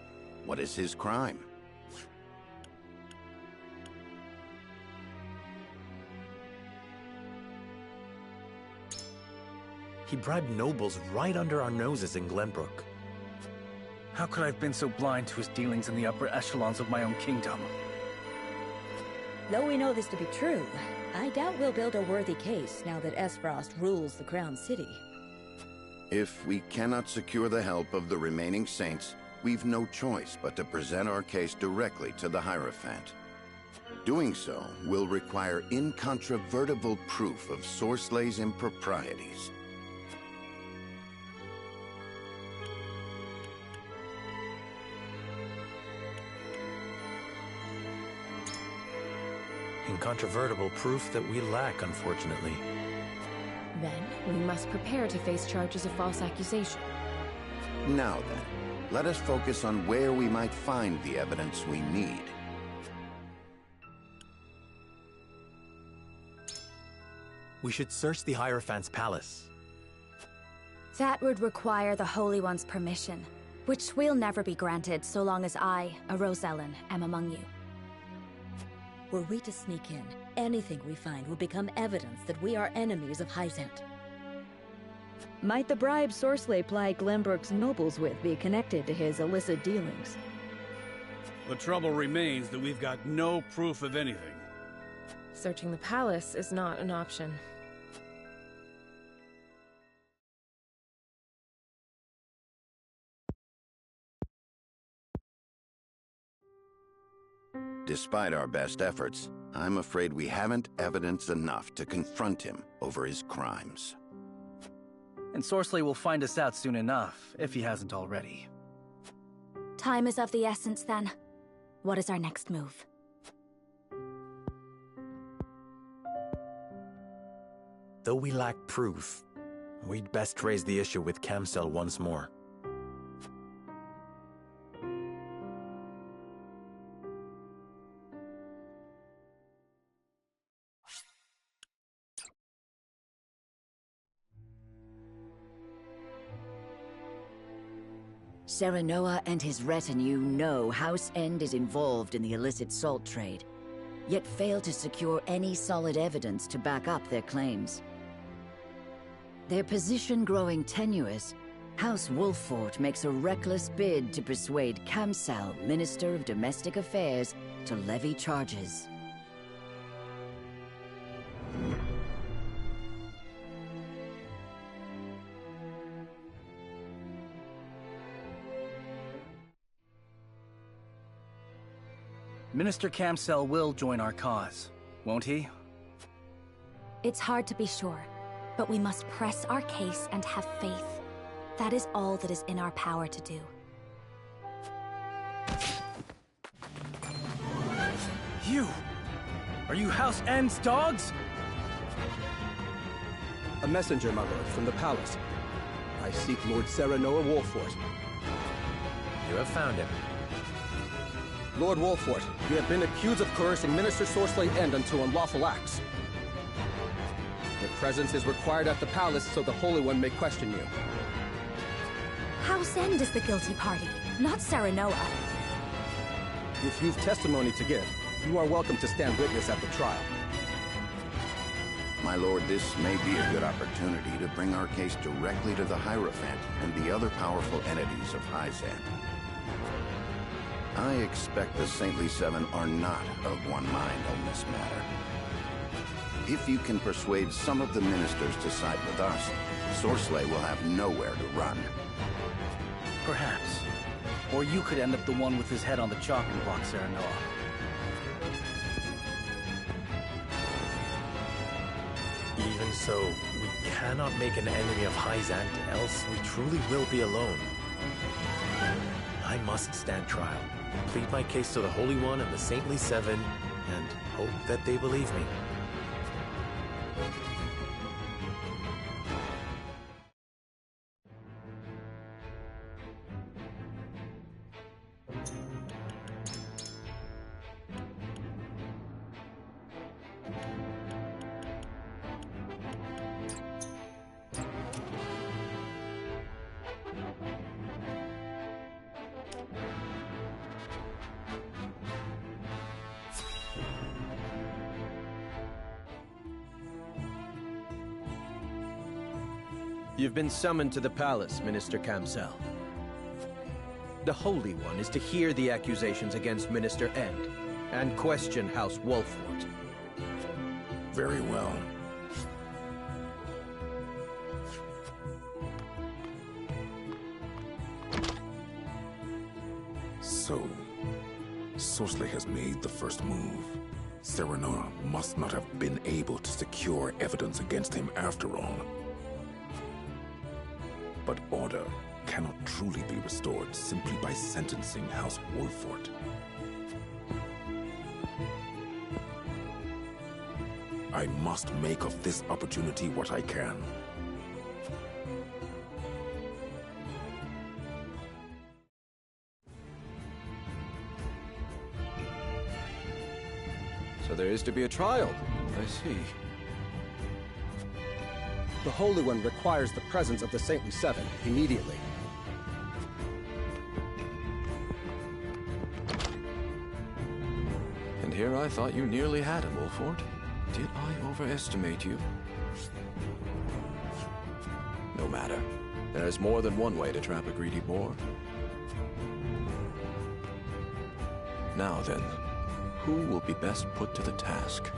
What is his crime? He bribed nobles right under our noses in Glenbrook. How could I have been so blind to his dealings in the upper echelons of my own kingdom? Though we know this to be true, I doubt we'll build a worthy case now that Esfrost rules the Crown City. If we cannot secure the help of the remaining saints, we've no choice but to present our case directly to the Hierophant. Doing so will require incontrovertible proof of Sorsley's improprieties. Incontrovertible proof that we lack, unfortunately. Then, we must prepare to face charges of false accusation. Now then, let us focus on where we might find the evidence we need. We should search the Hierophant's palace. That would require the Holy One's permission, which will never be granted so long as I, a Rosellan, am among you. Were we to sneak in, anything we find will become evidence that we are enemies of Hyzant. Might the bribe Sorsley plied Glenbrook's nobles with be connected to his illicit dealings? The trouble remains that we've got no proof of anything. Searching the palace is not an option. Despite our best efforts, I'm afraid we haven't evidence enough to confront him over his crimes. And Sorsley will find us out soon enough, if he hasn't already. Time is of the essence, then. What is our next move? Though we lack proof, we'd best raise the issue with Camsell once more. Serenoa and his retinue know House End is involved in the illicit salt trade, yet fail to secure any solid evidence to back up their claims. Their position growing tenuous, House Wolffort makes a reckless bid to persuade Camsell, Minister of Domestic Affairs, to levy charges. Minister Camsell will join our cause, won't he? It's hard to be sure, but we must press our case and have faith. That is all that is in our power to do. You! Are you House End's dogs? A messenger, my lord, from the palace. I seek Lord Serenoa Wolffort. You have found him. Lord Wolffort, you have been accused of coercing Minister Sorsley End unto unlawful acts. Your presence is required at the palace so the Holy One may question you. House End is the guilty party, not Serenoa. If you've testimony to give, you are welcome to stand witness at the trial. My lord, this may be a good opportunity to bring our case directly to the Hierophant and the other powerful entities of Hyzant. I expect the Saintly Seven are not of one mind on this matter. If you can persuade some of the ministers to side with us, Sorsley will have nowhere to run. Perhaps. Or you could end up the one with his head on the chopping block, Serenoa. Even So, we cannot make an enemy of Hyzant, else we truly will be alone. I must stand trial, plead my case to the Holy One and the Saintly Seven, and hope that they believe me. You've been summoned to the palace, Minister Kamsel. The Holy One is to hear the accusations against Minister End, and question House Wolfort. Very well. So, Sorsley has made the first move. Serenora must not have been able to secure evidence against him after all. But order cannot truly be restored simply by sentencing House Wolfort. I must make of this opportunity what I can. So there is to be a trial. I see. The Holy One requires the presence of the Saintly Seven immediately. And here I thought you nearly had him, Wolfort. Did I overestimate you? No matter. There's more than one way to trap a greedy boar. Now then, who will be best put to the task?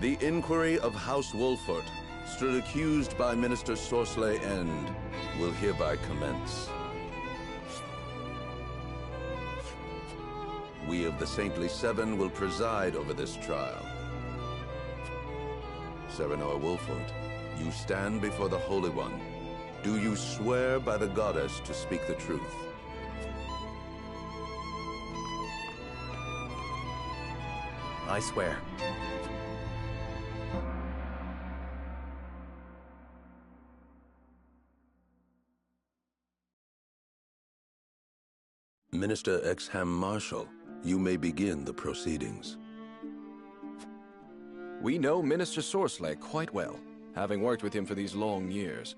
The inquiry of House Wolfort, stood accused by Minister Sorsley End, will hereby commence. We of the Saintly Seven will preside over this trial. Serenora Wolfort, you stand before the Holy One. Do you swear by the Goddess to speak the truth? I swear. Minister Exham Marshall, you may begin the proceedings. We know Minister Sorsley quite well, having worked with him for these long years.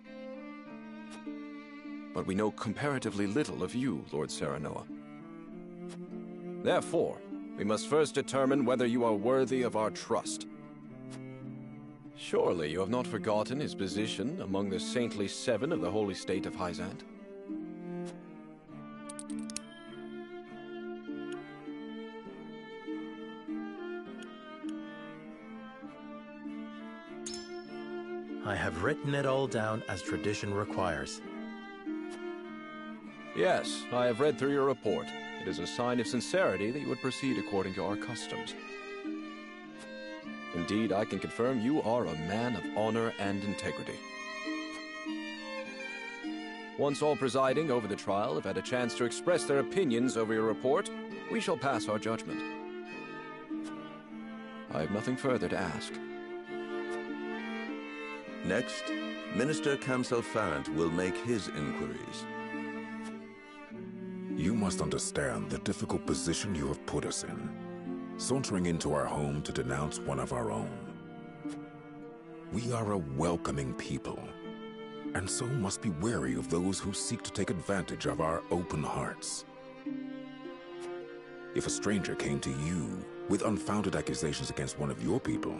But we know comparatively little of you, Lord Serenoa. Therefore, we must first determine whether you are worthy of our trust. Surely you have not forgotten his position among the Saintly Seven of the Holy State of Hyzant? I have written it all down as tradition requires. Yes, I have read through your report. It is a sign of sincerity that you would proceed according to our customs. Indeed, I can confirm you are a man of honor and integrity. Once all presiding over the trial have had a chance to express their opinions over your report, we shall pass our judgment. I have nothing further to ask. Next, Minister Kamsel Farrant will make his inquiries. You must understand the difficult position you have put us in, sauntering into our home to denounce one of our own. We are a welcoming people, and so must be wary of those who seek to take advantage of our open hearts. If a stranger came to you with unfounded accusations against one of your people,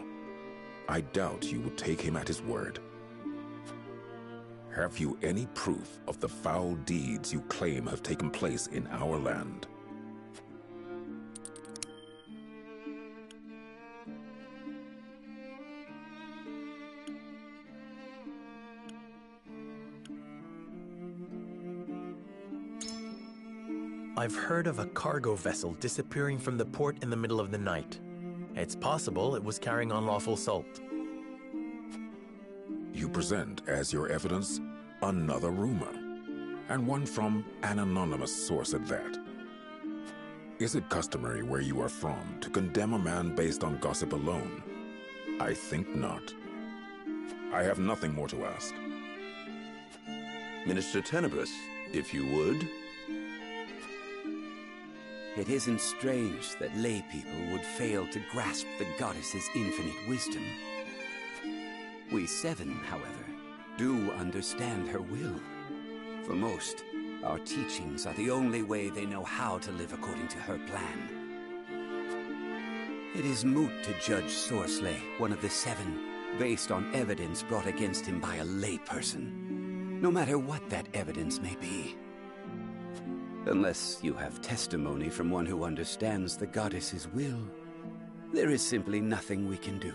I doubt you would take him at his word. Have you any proof of the foul deeds you claim have taken place in our land? I've heard of a cargo vessel disappearing from the port in the middle of the night. It's possible it was carrying unlawful salt. You present as your evidence another rumor, and one from an anonymous source at that. Is it customary where you are from to condemn a man based on gossip alone? I think not. I have nothing more to ask. Minister Tenebris, if you would. It isn't people that lay people would fail to grasp the goddess's infinite wisdom. We seven, however, do understand her will. For most, our teachings are the only way they know how to live according to her plan. It is moot to judge Sorsley, one of the seven, based on evidence brought against him by a layperson, no matter what that evidence may be. Unless you have testimony from one who understands the goddess's will, there is simply nothing we can do.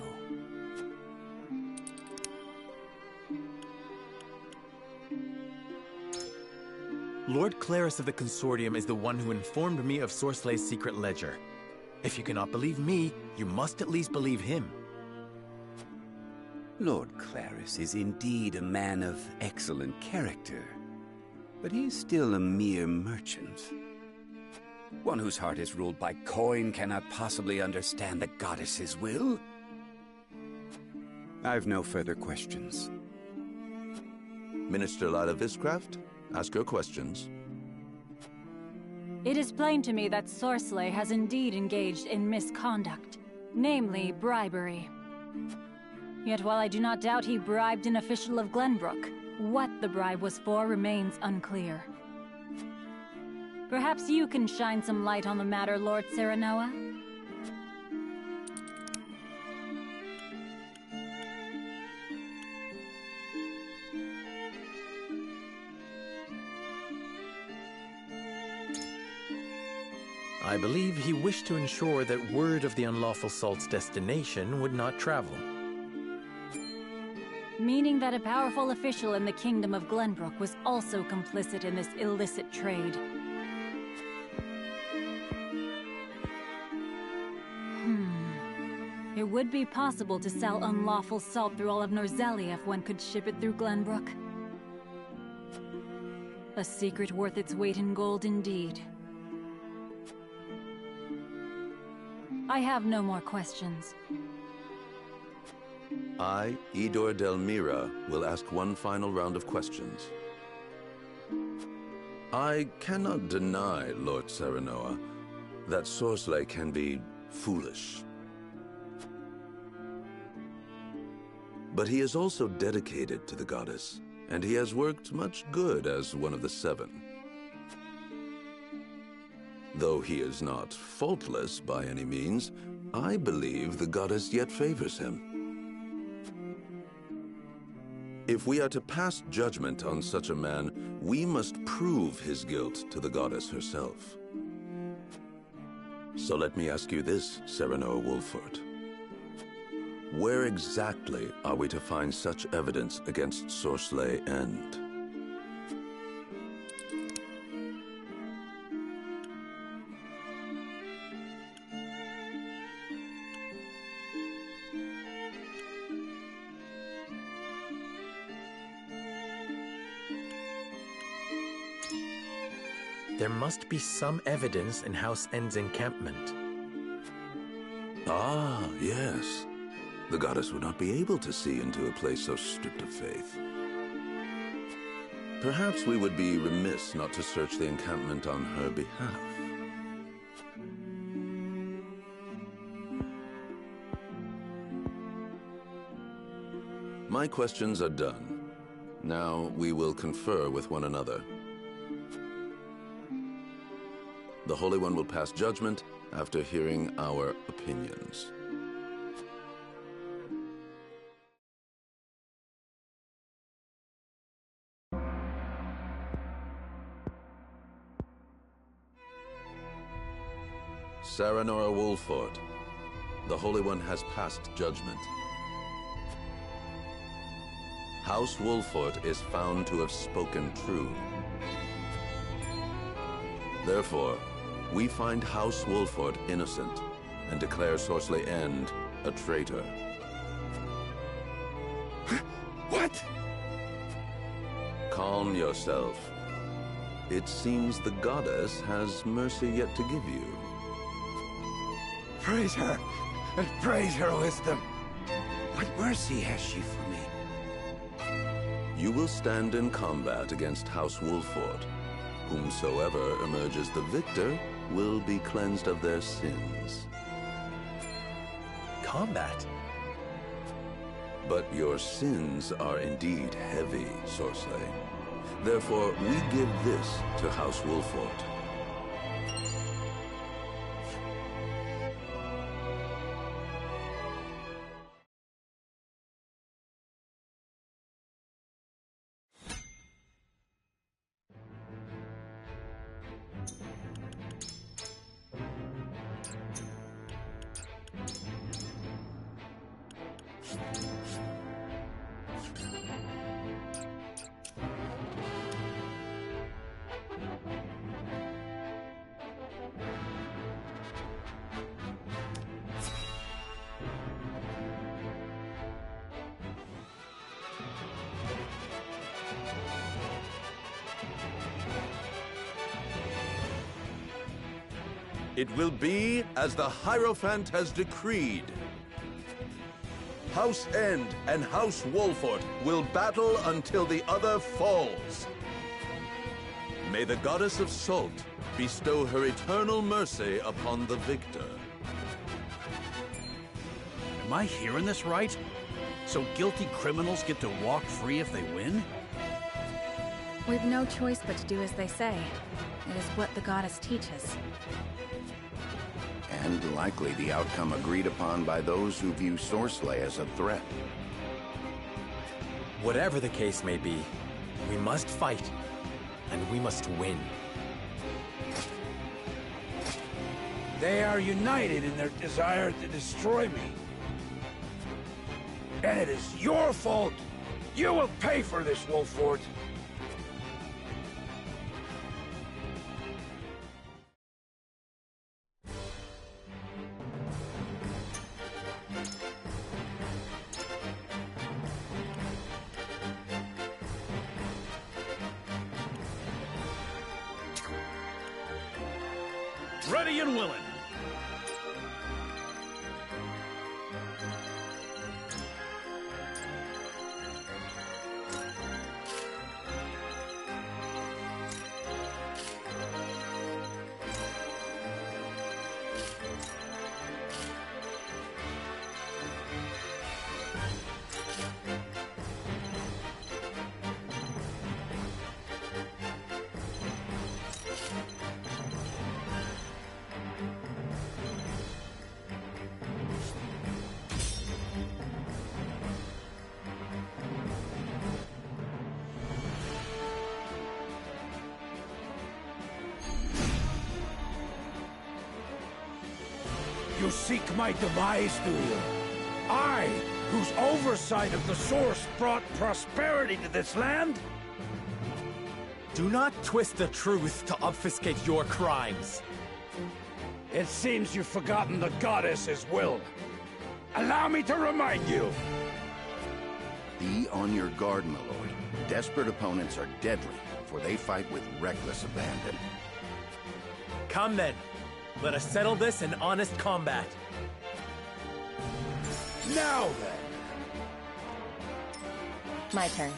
Lord Clarus of the Consortium is the one who informed me of Sorsley's secret ledger. If you cannot believe me, you must at least believe him. Lord Clarus is indeed a man of excellent character, but he is still a mere merchant. One whose heart is ruled by coin cannot possibly understand the goddess's will. I've no further questions. Minister Lila Viscraft, ask your questions. It is plain to me that Sorsley has indeed engaged in misconduct, namely bribery. Yet while I do not doubt he bribed an official of Glenbrook, what the bribe was for remains unclear. Perhaps you can shine some light on the matter, Lord Serenoa? I believe he wished to ensure that word of the unlawful salt's destination would not travel. Meaning that a powerful official in the Kingdom of Glenbrook was also complicit in this illicit trade. It would be possible to sell unlawful salt through all of Norzelia if one could ship it through Glenbrook. A secret worth its weight in gold indeed. I have no more questions. I, Idor Delmira, will ask one final round of questions. I cannot deny, Lord Serenoa, that Sorsley can be foolish. But he is also dedicated to the goddess, and he has worked much good as one of the seven. Though he is not faultless by any means, I believe the goddess yet favors him. If we are to pass judgment on such a man, we must prove his guilt to the goddess herself. So let me ask you this, Serenoa Wolfort. Where exactly are we to find such evidence against Sorsley End? There must be some evidence in House End's encampment. Ah, yes. The goddess would not be able to see into a place so stripped of faith. Perhaps we would be remiss not to search the encampment on her behalf. My questions are done. Now we will confer with one another. The Holy One will pass judgment after hearing our opinions. Serenora Wolfort, the Holy One has passed judgment. House Wolfort is found to have spoken true. Therefore, we find House Wolfort innocent and declare Sorceler End a traitor. What? Calm yourself. It seems the goddess has mercy yet to give you. Praise her, and praise her wisdom. What mercy has she for me? You will stand in combat against House Wolfort. Whomsoever emerges the victor will be cleansed of their sins. Combat? But your sins are indeed heavy, Sorceler. Therefore, we give this to House Wolfort. It will be as the Hierophant has decreed. House End and House Wolfort will battle until the other falls. May the Goddess of Salt bestow her eternal mercy upon the victor. Am I hearing this right? So guilty criminals get to walk free if they win? We've no choice but to do as they say. It is what the goddess teaches. And likely the outcome agreed upon by those who view Sorceler as a threat. Whatever the case may be, we must fight, and we must win. They are united in their desire to destroy me. And it is your fault. You will pay for this, Wolfort. Ready and willing. You seek my demise, do you? I, whose oversight of the source brought prosperity to this land? Do not twist the truth to obfuscate your crimes. It seems you've forgotten the goddess's will. Allow me to remind you. Be on your guard, my lord. Desperate opponents are deadly, for they fight with reckless abandon. Come then. Let us settle this in honest combat. Now then. My turn.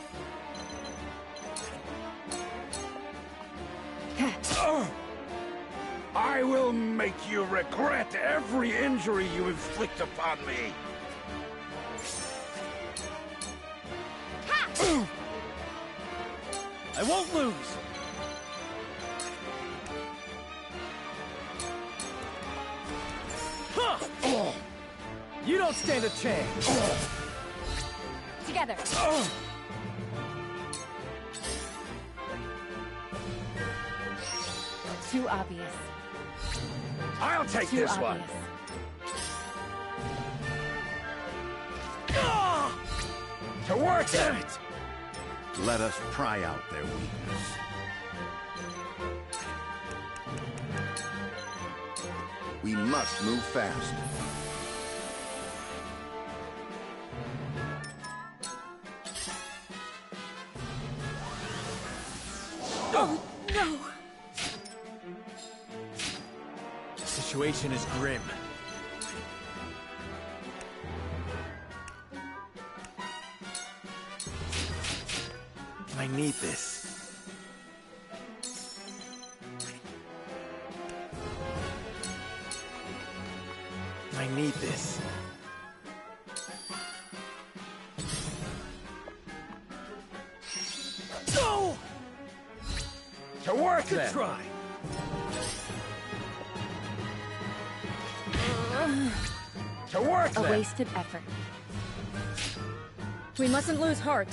I will make you regret every injury you inflict upon me. I won't lose. You don't stand a chance. Together. Too obvious. I'll take Too this obvious. one. To work, Damn it! Let us pry out their weakness. We must move fast. Oh, no! The situation is grim. I need this. I need this. Go! To work There. and try. To work A then. wasted effort. We mustn't lose heart.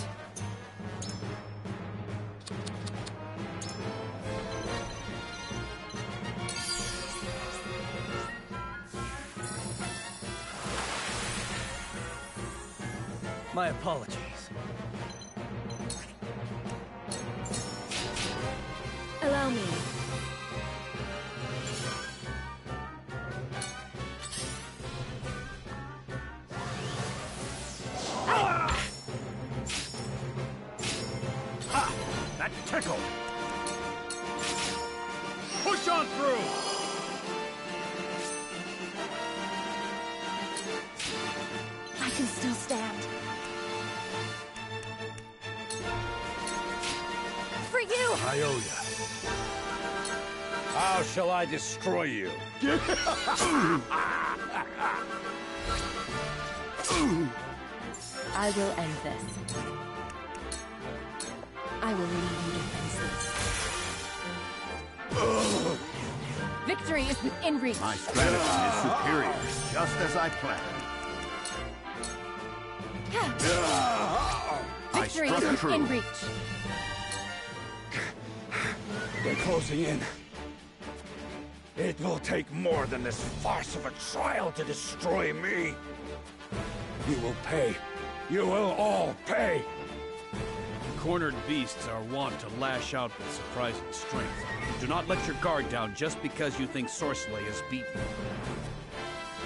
My apologies. Allow me. That tickled! Push on through! I can still stand. For you! I owe you. How shall I destroy you? I will end this. I will leave you defenseless. Victory is within reach. My strategy is superior, just as I planned. Victory struck is true. within reach. They're closing in. It will take more than this farce of a trial to destroy me. You will pay. You will all pay. Cornered beasts are wont to lash out with surprising strength. Do not let your guard down just because you think Sorcelet is beaten.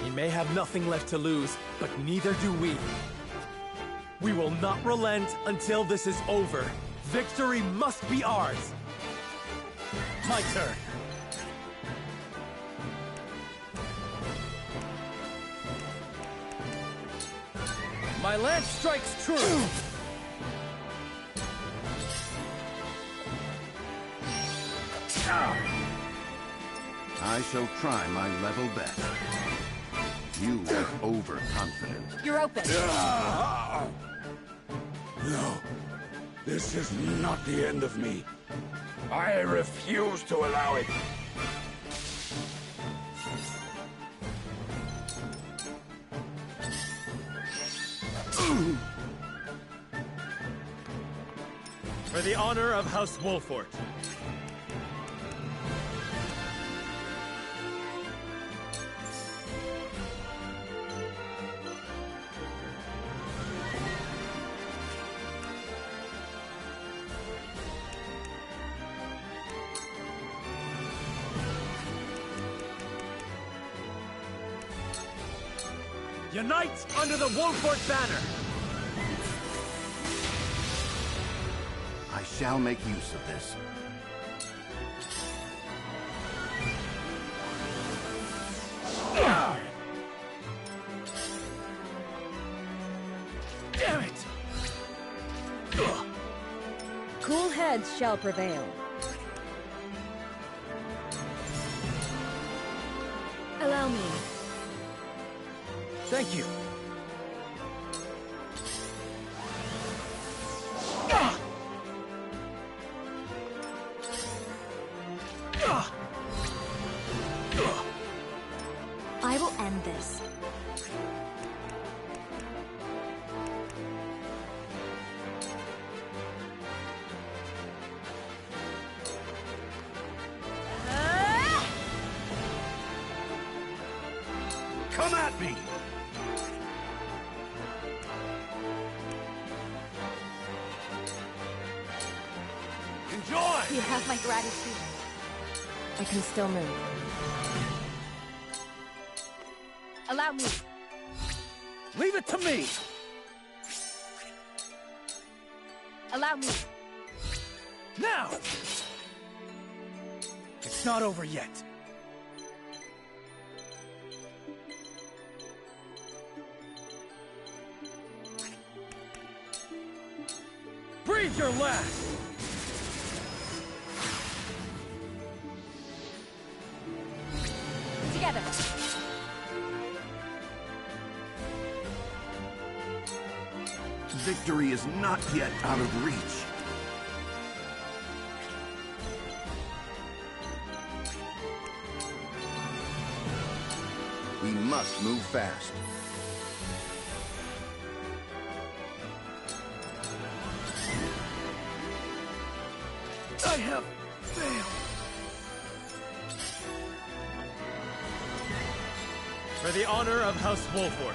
He may have nothing left to lose, but neither do we. We will not relent until this is over. Victory must be ours. My turn. My lance strikes true! I shall try my level best. You are overconfident. You're open. No. This is not the end of me. I refuse to allow it. For the honor of House Wolfort. Unite under the Wolfort banner! I shall make use of this. Damn it! Cool heads shall prevail. Allow me. Thank you. I will end this. Come at me! Enjoy! You have my gratitude. I can still move. Allow me. Leave it to me! Allow me. Now! It's not over yet. Breathe your last! Together. Victory is not yet out of reach. We must move fast. I have failed. For the honor of House Wolfort.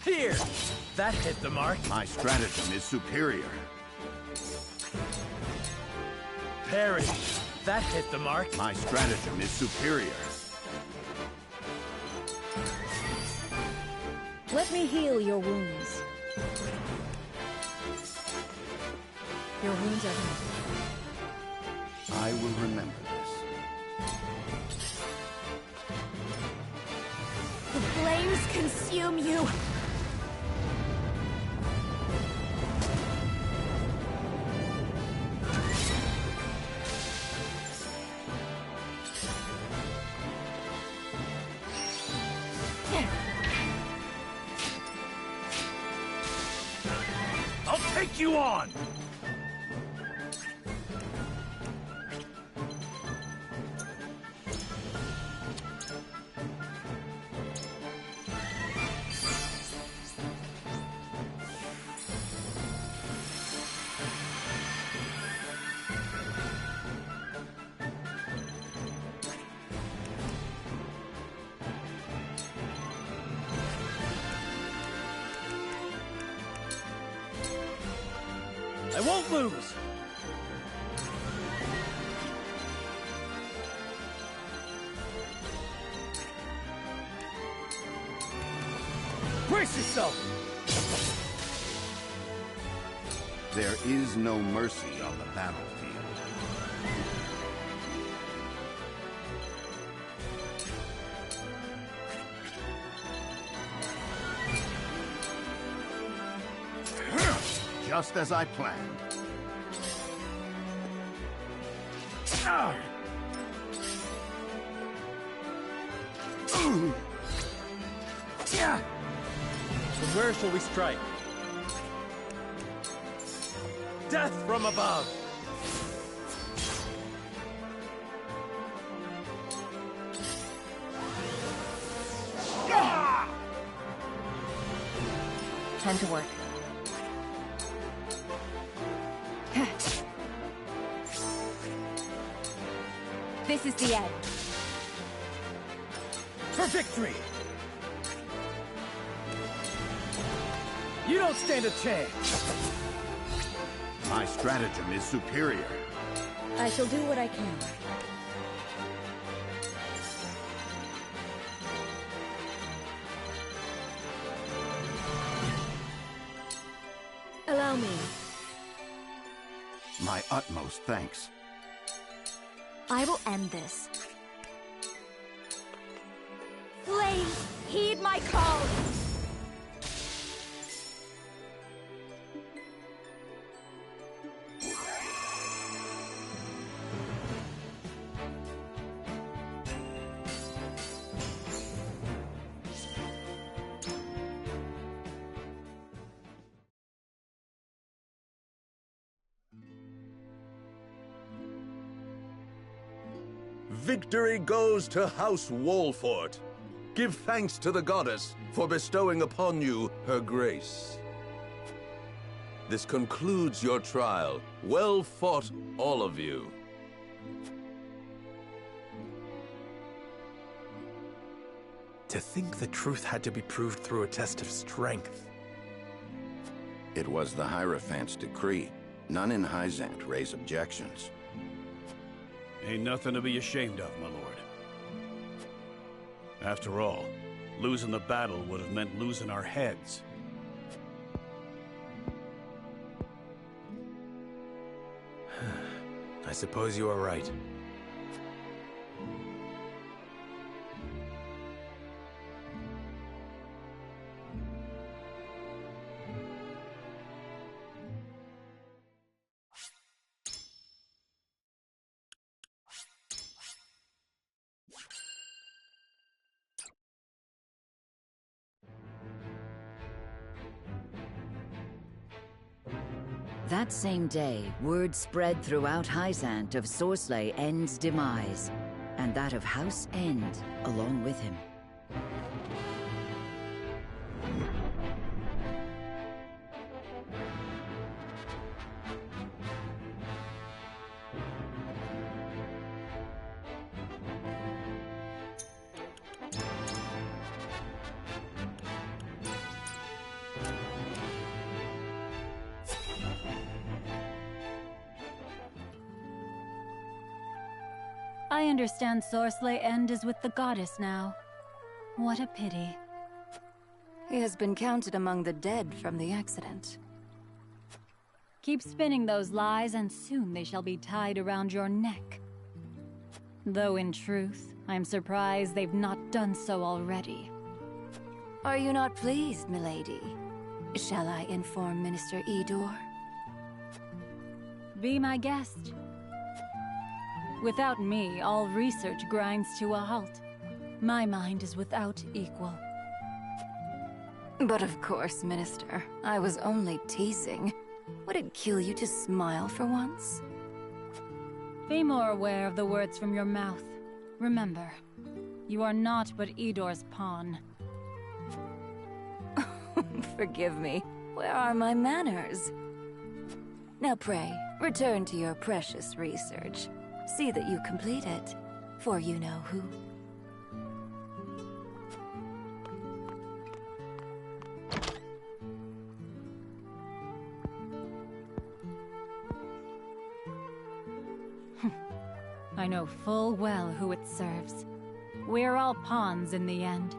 Here! That hit the mark. My stratagem is superior. Parry. That hit the mark. My stratagem is superior. Let me heal your wounds. Your wounds are healed. I will remember this. The flames consume you. I'll take you on! I won't lose! Brace yourself! There is no mercy on the battlefield. Just as I planned. From where shall we strike? Death from above! Time to work. This is the end. For victory! You don't stand a chance! My stratagem is superior. I shall do what I can. Allow me. My utmost thanks. I will end this. Flames, heed my call! Victory goes to House Wolfort. Give thanks to the goddess for bestowing upon you her grace. This concludes your trial. Well fought, all of you. To think the truth had to be proved through a test of strength. It was the Hierophant's decree. None in Hyzant raise objections. Ain't nothing to be ashamed of, my lord. After all, losing the battle would have meant losing our heads. I suppose you are right. That same day, word spread throughout Hyzant of Sorsley End's demise, and that of House End along with him. I understand Sorsley End is with the goddess now. What a pity. He has been counted among the dead from the accident. Keep spinning those lies, and soon they shall be tied around your neck. Though in truth, I'm surprised they've not done so already. Are you not pleased, milady? Shall I inform Minister Edor? Be my guest. Without me, all research grinds to a halt. My mind is without equal. But of course, Minister, I was only teasing. Would it kill you to smile for once? Be more aware of the words from your mouth. Remember, you are not but Edor's pawn. Forgive me. Where are my manners? Now pray, return to your precious research. See that you complete it, for you know who. I know full well who it serves. We're all pawns in the end.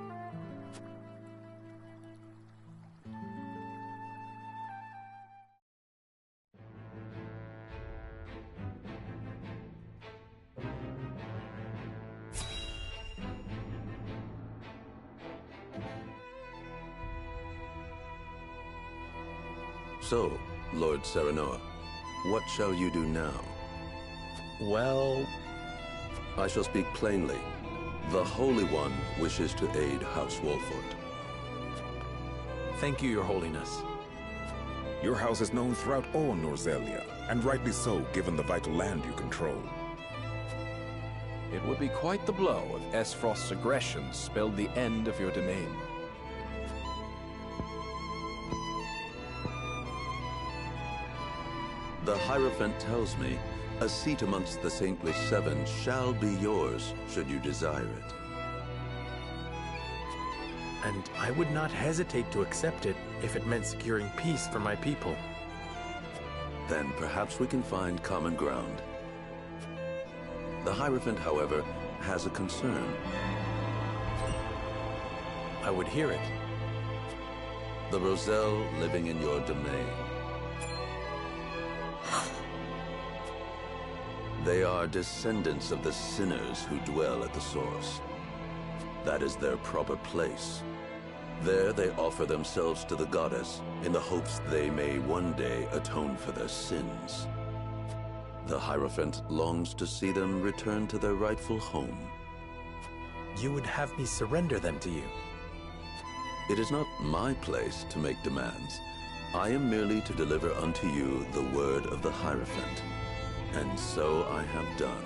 So, Lord Serenoa, what shall you do now? Well, I shall speak plainly. The Holy One wishes to aid House Wolford. Thank you, Your Holiness. Your house is known throughout all Norzelia, and rightly so, given the vital land you control. It would be quite the blow if Esfrost's aggression spelled the end of your domain. The Hierophant tells me a seat amongst the Saintly Seven shall be yours, should you desire it. And I would not hesitate to accept it if it meant securing peace for my people. Then perhaps we can find common ground. The Hierophant, however, has a concern. I would hear it. The Roselle living in your domain. They are descendants of the sinners who dwell at the source. That is their proper place. There they offer themselves to the goddess in the hopes they may one day atone for their sins. The Hierophant longs to see them return to their rightful home. You would have me surrender them to you? It is not my place to make demands. I am merely to deliver unto you the word of the Hierophant. And so I have done.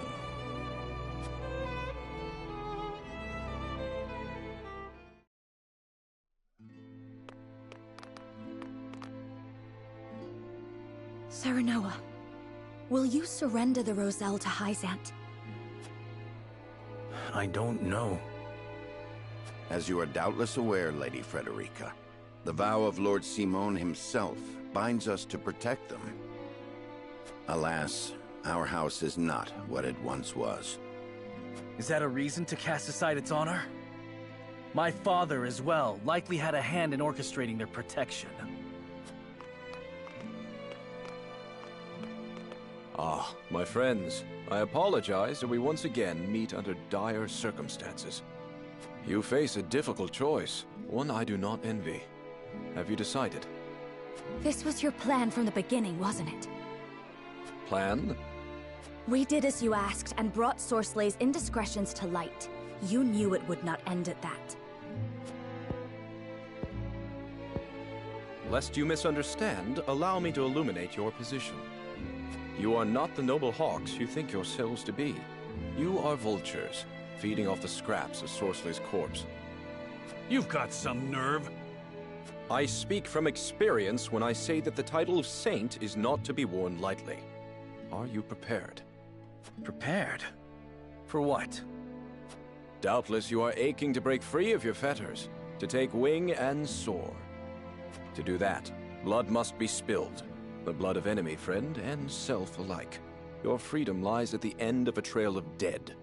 Serenoa, will you surrender the Roselle to Hyzant? I don't know. As you are doubtless aware, Lady Frederica, the vow of Lord Simon himself binds us to protect them. Alas, our house is not what it once was. Is that a reason to cast aside its honor? My father, as well, likely had a hand in orchestrating their protection. Ah, my friends, I apologize that we once again meet under dire circumstances. You face a difficult choice, one I do not envy. Have you decided? This was your plan from the beginning, wasn't it? Plan? We did as you asked and brought Sorslay's indiscretions to light. You knew it would not end at that. Lest you misunderstand, allow me to illuminate your position. You are not the noble hawks you think yourselves to be. You are vultures, feeding off the scraps of Sorslay's corpse. You've got some nerve. I speak from experience when I say that the title of saint is not to be worn lightly. Are you prepared? Prepared? For what? Doubtless you are aching to break free of your fetters, to take wing and soar. To do that, blood must be spilled. The blood of enemy, friend, and self alike. Your freedom lies at the end of a trail of dead.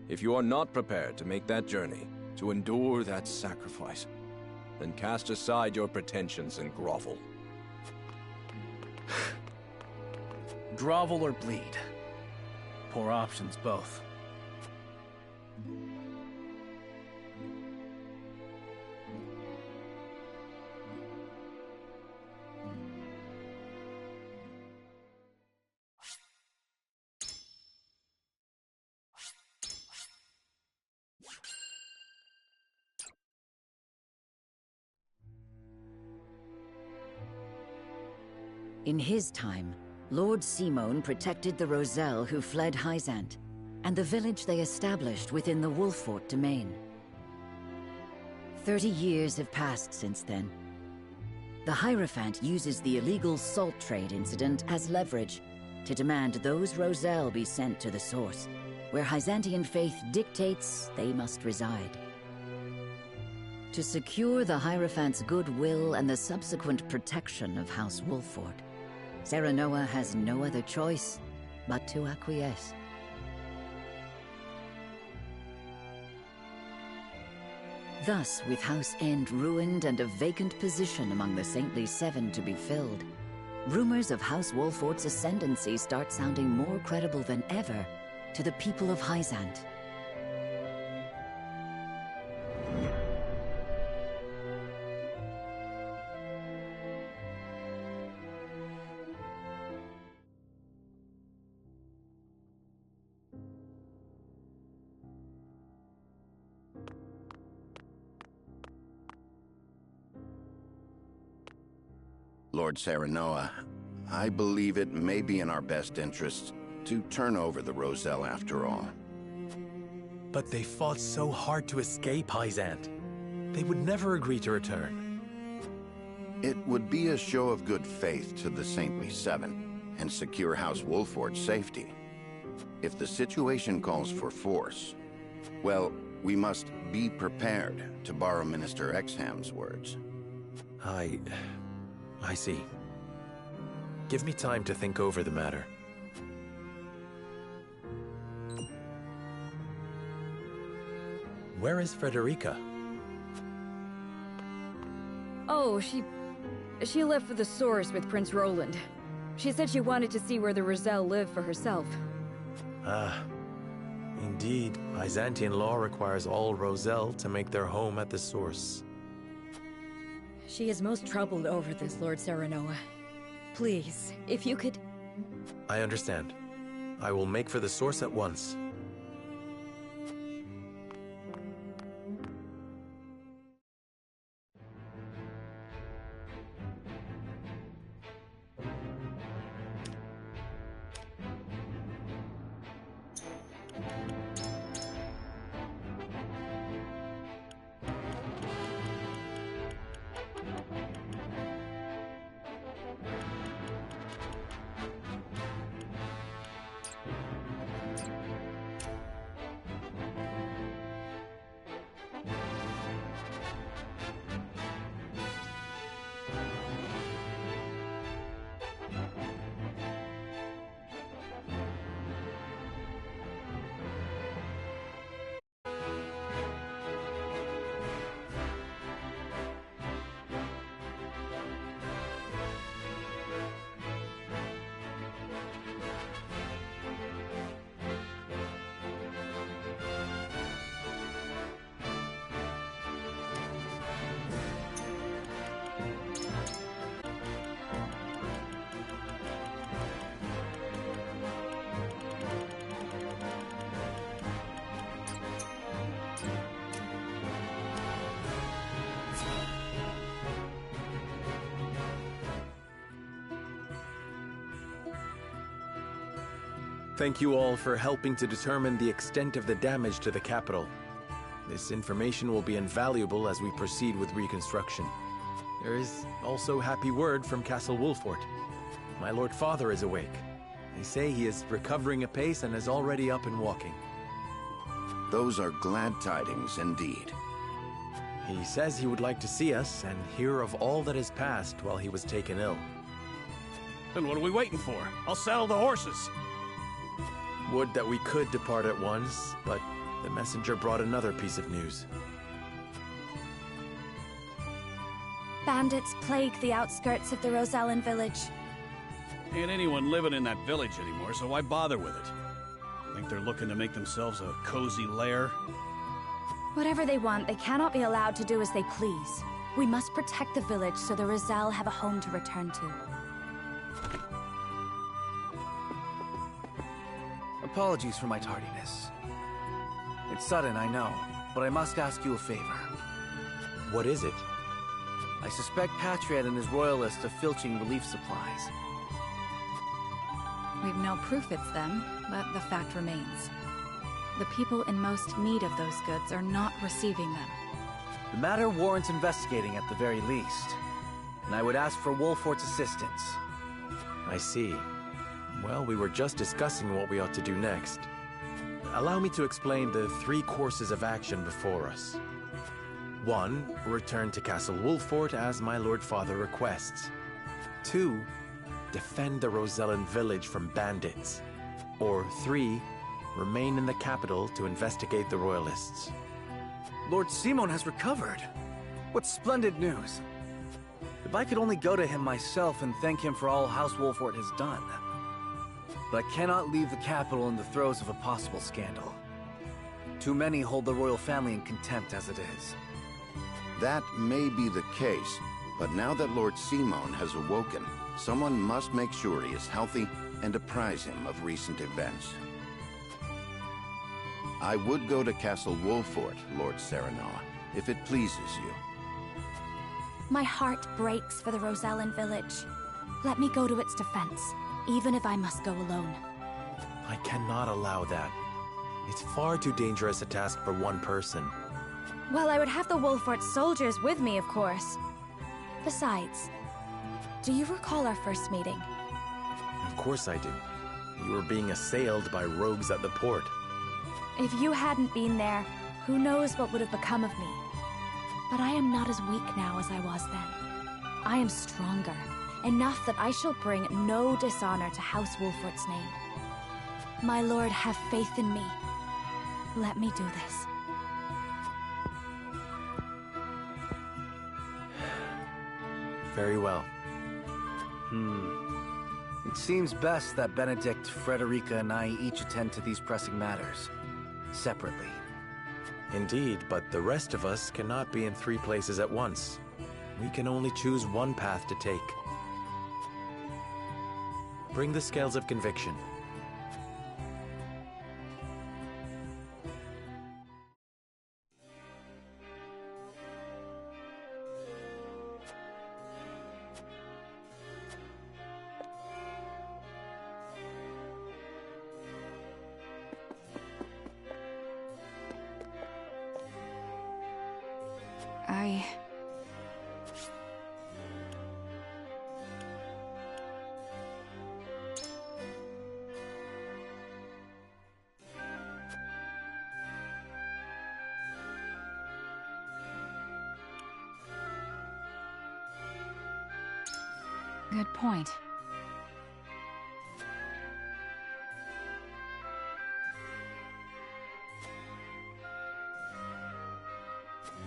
If you are not prepared to make that journey, to endure that sacrifice, then cast aside your pretensions and grovel. Grovel or bleed? Poor options, both. In his time, Lord Simon protected the Roselle who fled Hyzant, and the village they established within the Wolfort domain. 30 years have passed since then. The Hierophant uses the illegal salt trade incident as leverage to demand those Roselle be sent to the source, where Hyzantian faith dictates they must reside. To secure the Hierophant's goodwill and the subsequent protection of House Wolfort, Serenoa has no other choice but to acquiesce. Thus, with House End ruined and a vacant position among the Saintly Seven to be filled, rumors of House Wolfort's ascendancy start sounding more credible than ever to the people of Hyzant. Lord Serenoa, I believe it may be in our best interests to turn over the Roselle after all. But they fought so hard to escape Hyzant. They would never agree to return. It would be a show of good faith to the Saintly Seven and secure House Wolfort's safety. If the situation calls for force, well, we must be prepared, to borrow Minister Exham's words. I see. Give me time to think over the matter. Where is Frederica? Oh, she left for the source with Prince Roland. She said she wanted to see where the Roselle lived for herself. Ah, indeed. Byzantine law requires all Roselle to make their home at the source. She is most troubled over this, Lord Serenoa. Please, if you could... I understand. I will make for the source at once. Thank you all for helping to determine the extent of the damage to the capital. This information will be invaluable as we proceed with reconstruction. There is also happy word from Castle Wolfort. My Lord Father is awake. They say he is recovering apace and is already up and walking. Those are glad tidings indeed. He says he would like to see us and hear of all that has passed while he was taken ill. Then what are we waiting for? I'll saddle the horses. Would that we could depart at once, but the messenger brought another piece of news. Bandits plague the outskirts of the Rosellan village. Ain't anyone living in that village anymore, so why bother with it? Think they're looking to make themselves a cozy lair? Whatever they want, they cannot be allowed to do as they please. We must protect the village so the Roselle have a home to return to. Apologies for my tardiness. It's sudden, I know, but I must ask you a favor. What is it? I suspect Patriot and his royalists of filching relief supplies. We've no proof it's them, but the fact remains. The people in most need of those goods are not receiving them. The matter warrants investigating at the very least, and I would ask for Wolfort's assistance. I see. Well, we were just discussing what we ought to do next. Allow me to explain the 3 courses of action before us. 1. Return to Castle Wolfort as my Lord Father requests. 2. Defend the Rosellan village from bandits. Or 3. Remain in the capital to investigate the royalists. Lord Simon has recovered. What splendid news. If I could only go to him myself and thank him for all House Wolfort has done. But I cannot leave the capital in the throes of a possible scandal. Too many hold the royal family in contempt as it is. That may be the case, but now that Lord Simon has awoken, someone must make sure he is healthy and apprise him of recent events. I would go to Castle Wolfort, Lord Serenoa, if it pleases you. My heart breaks for the Rosellan village. Let me go to its defense, even if I must go alone. I cannot allow that. It's far too dangerous a task for one person. Well, I would have the Wolfort soldiers with me, of course. Besides, do you recall our first meeting? Of course I do. You were being assailed by rogues at the port. If you hadn't been there, who knows what would have become of me. But I am not as weak now as I was then. I am stronger, enough that I shall bring no dishonor to House Wolfort's name. My lord, have faith in me. Let me do this. Very well. It seems best that Benedict, Frederica, and I each attend to these pressing matters, separately. Indeed, but the rest of us cannot be in 3 places at once. We can only choose one path to take. Bring the scales of conviction. Good point.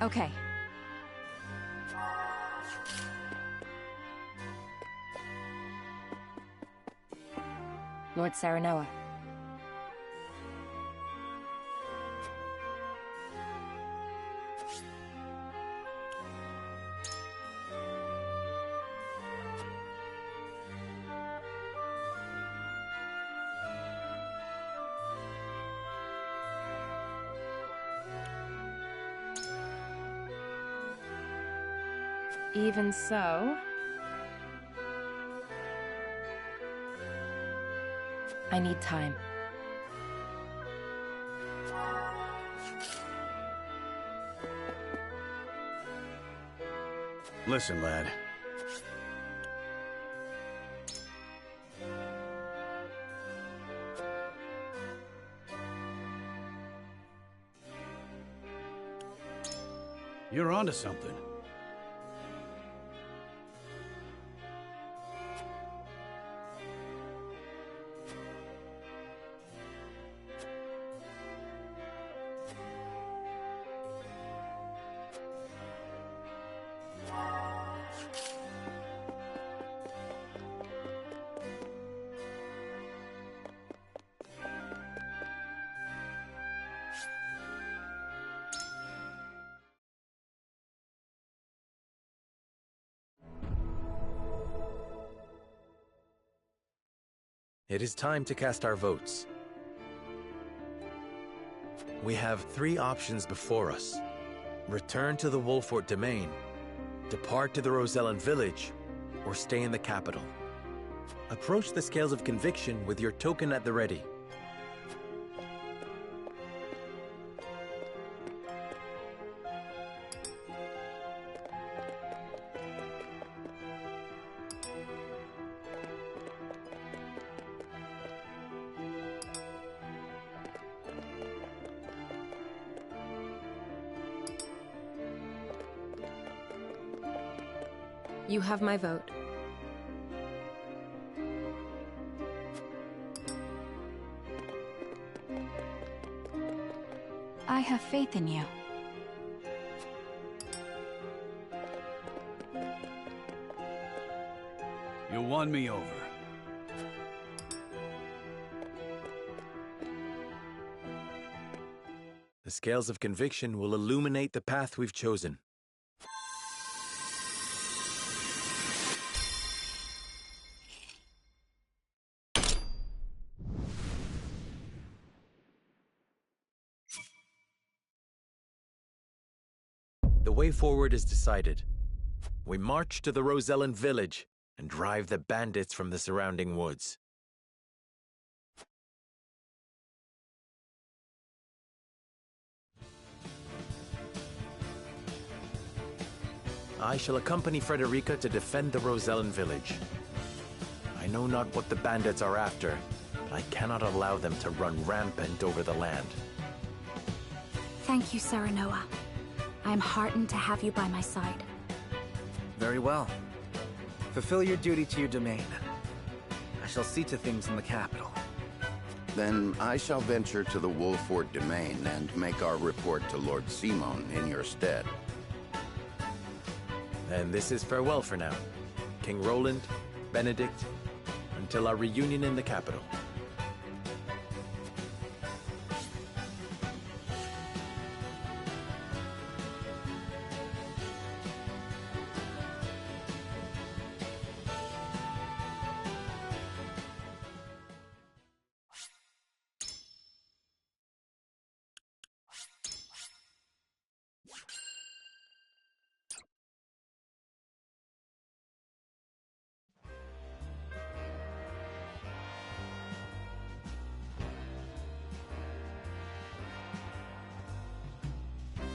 Okay. Lord Serenoa. Even so, I need time. Listen, lad. You're onto something. It is time to cast our votes. We have 3 options before us. Return to the Wolfort domain, depart to the Rosellan village, or stay in the capital. Approach the scales of conviction with your token at the ready. You have my vote. I have faith in you. You won me over. The scales of conviction will illuminate the path we've chosen. The way forward is decided. We march to the Rosellan village and drive the bandits from the surrounding woods. I shall accompany Frederica to defend the Rosellan village. I know not what the bandits are after, but I cannot allow them to run rampant over the land. Thank you, Serenoa. I am heartened to have you by my side. Very well. Fulfill your duty to your domain. I shall see to things in the capital. Then I shall venture to the Wolfort domain and make our report to Lord Simon in your stead. And this is farewell for now. King Roland, Benedict, until our reunion in the capital.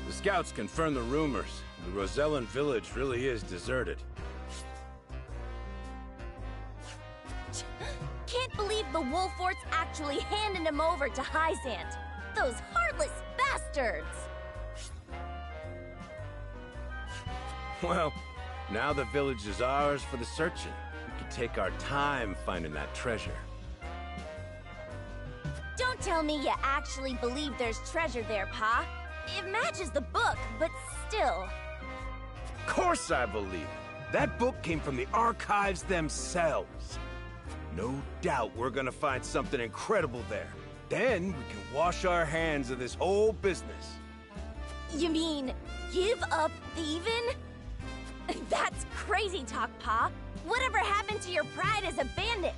The scouts confirm the rumors. The Rosellan village really is deserted. Can't believe the Wolforts actually handed him over to Hyzant. Those heartless bastards! Well, now the village is ours for the searching. We can take our time finding that treasure. Don't tell me you actually believe there's treasure there, Pa. It matches the book, but still. Of course I believe it. That book came from the archives themselves. No doubt we're gonna find something incredible there. Then we can wash our hands of this whole business. You mean, give up thieving? That's crazy talk, Pa. Whatever happened to your pride as a bandit?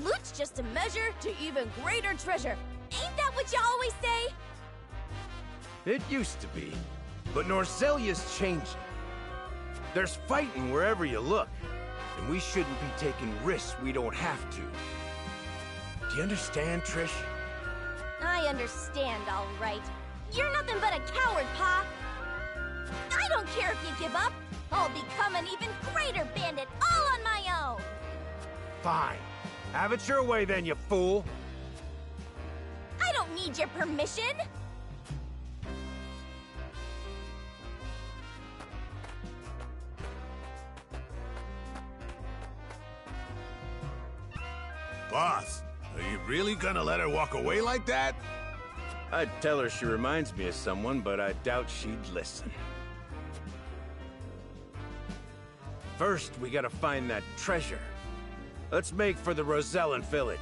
Loot's just a measure to even greater treasure. Ain't that what you always say? It used to be, but Norselia's changing. There's fighting wherever you look, and we shouldn't be taking risks we don't have to. Do you understand, Trish? I understand, all right. You're nothing but a coward, Pa. I don't care if you give up. I'll become an even greater bandit all on my own! Fine. Have it your way then, you fool! I don't need your permission! Boss, are you really gonna let her walk away like that? I'd tell her she reminds me of someone, but I doubt she'd listen. First, we gotta find that treasure. Let's make for the Rosellan village.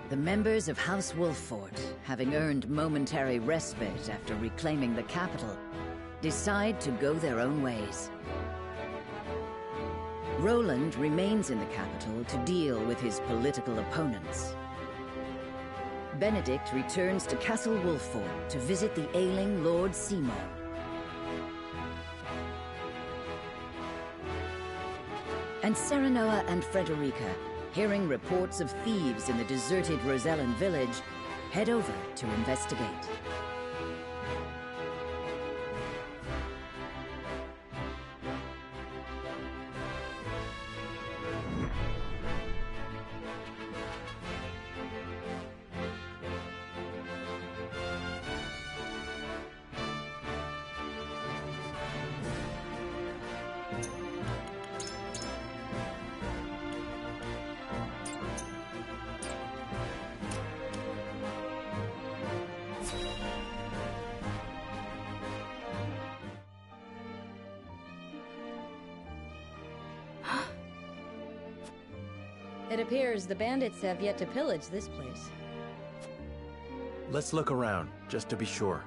The members of House Wolffort, having earned momentary respite after reclaiming the capital, decide to go their own ways. Roland remains in the capital to deal with his political opponents. Benedict returns to Castle Wolffort to visit the ailing Lord Simon. And Serenoa and Frederica, hearing reports of thieves in the deserted Rosellan village, head over to investigate. It appears the bandits have yet to pillage this place. Let's look around, just to be sure.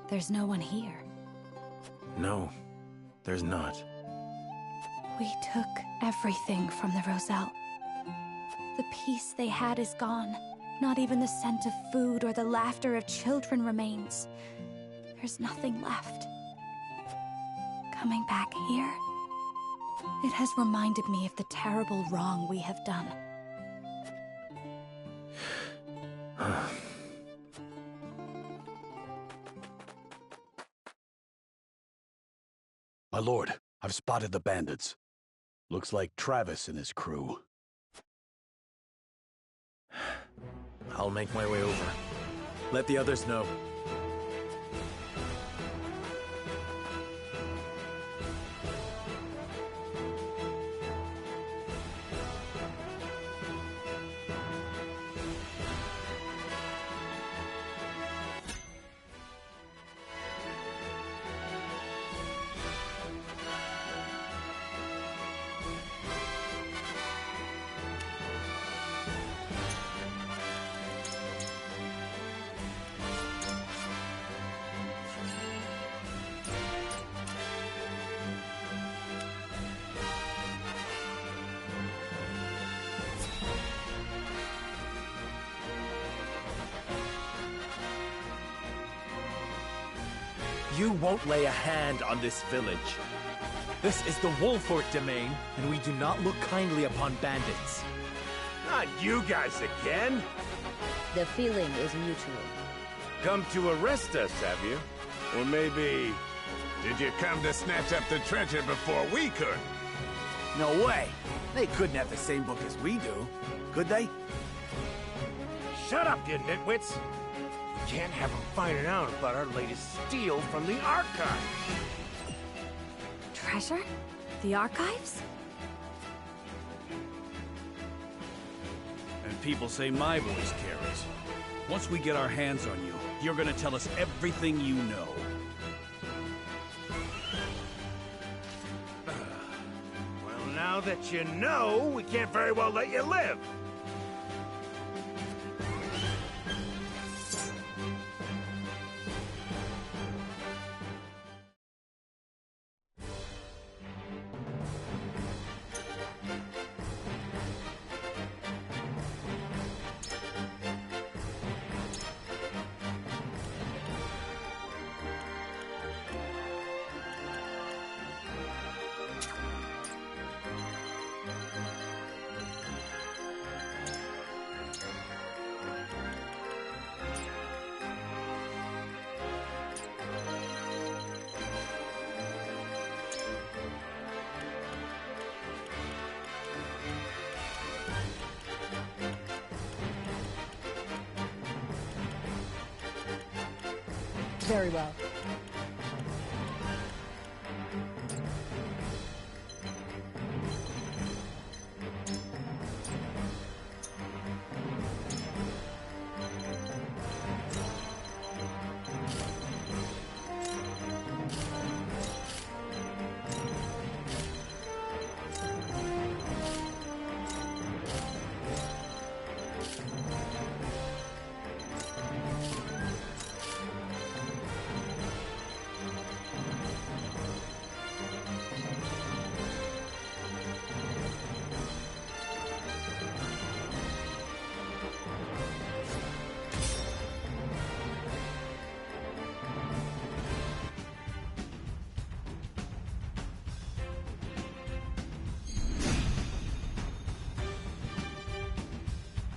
There's no one here. No, there's not. We took everything from the Roselle. The peace they had is gone. Not even the scent of food or the laughter of children remains. There's nothing left. Coming back here, it has reminded me of the terrible wrong we have done. My lord, I've spotted the bandits. Looks like Travis and his crew. I'll make my way over. Let the others know. You won't lay a hand on this village. This is the Wolfort domain, and we do not look kindly upon bandits. Not you guys again! The feeling is mutual. Come to arrest us, have you? Or maybe... did you come to snatch up the treasure before we could? No way! They couldn't have the same book as we do, could they? Shut up, you nitwits! We can't have them finding out about our latest steal from the archive! Treasure? The archives? And people say my voice carries. Once we get our hands on you, you're gonna tell us everything you know. Well, now that you know, we can't very well let you live! Very well.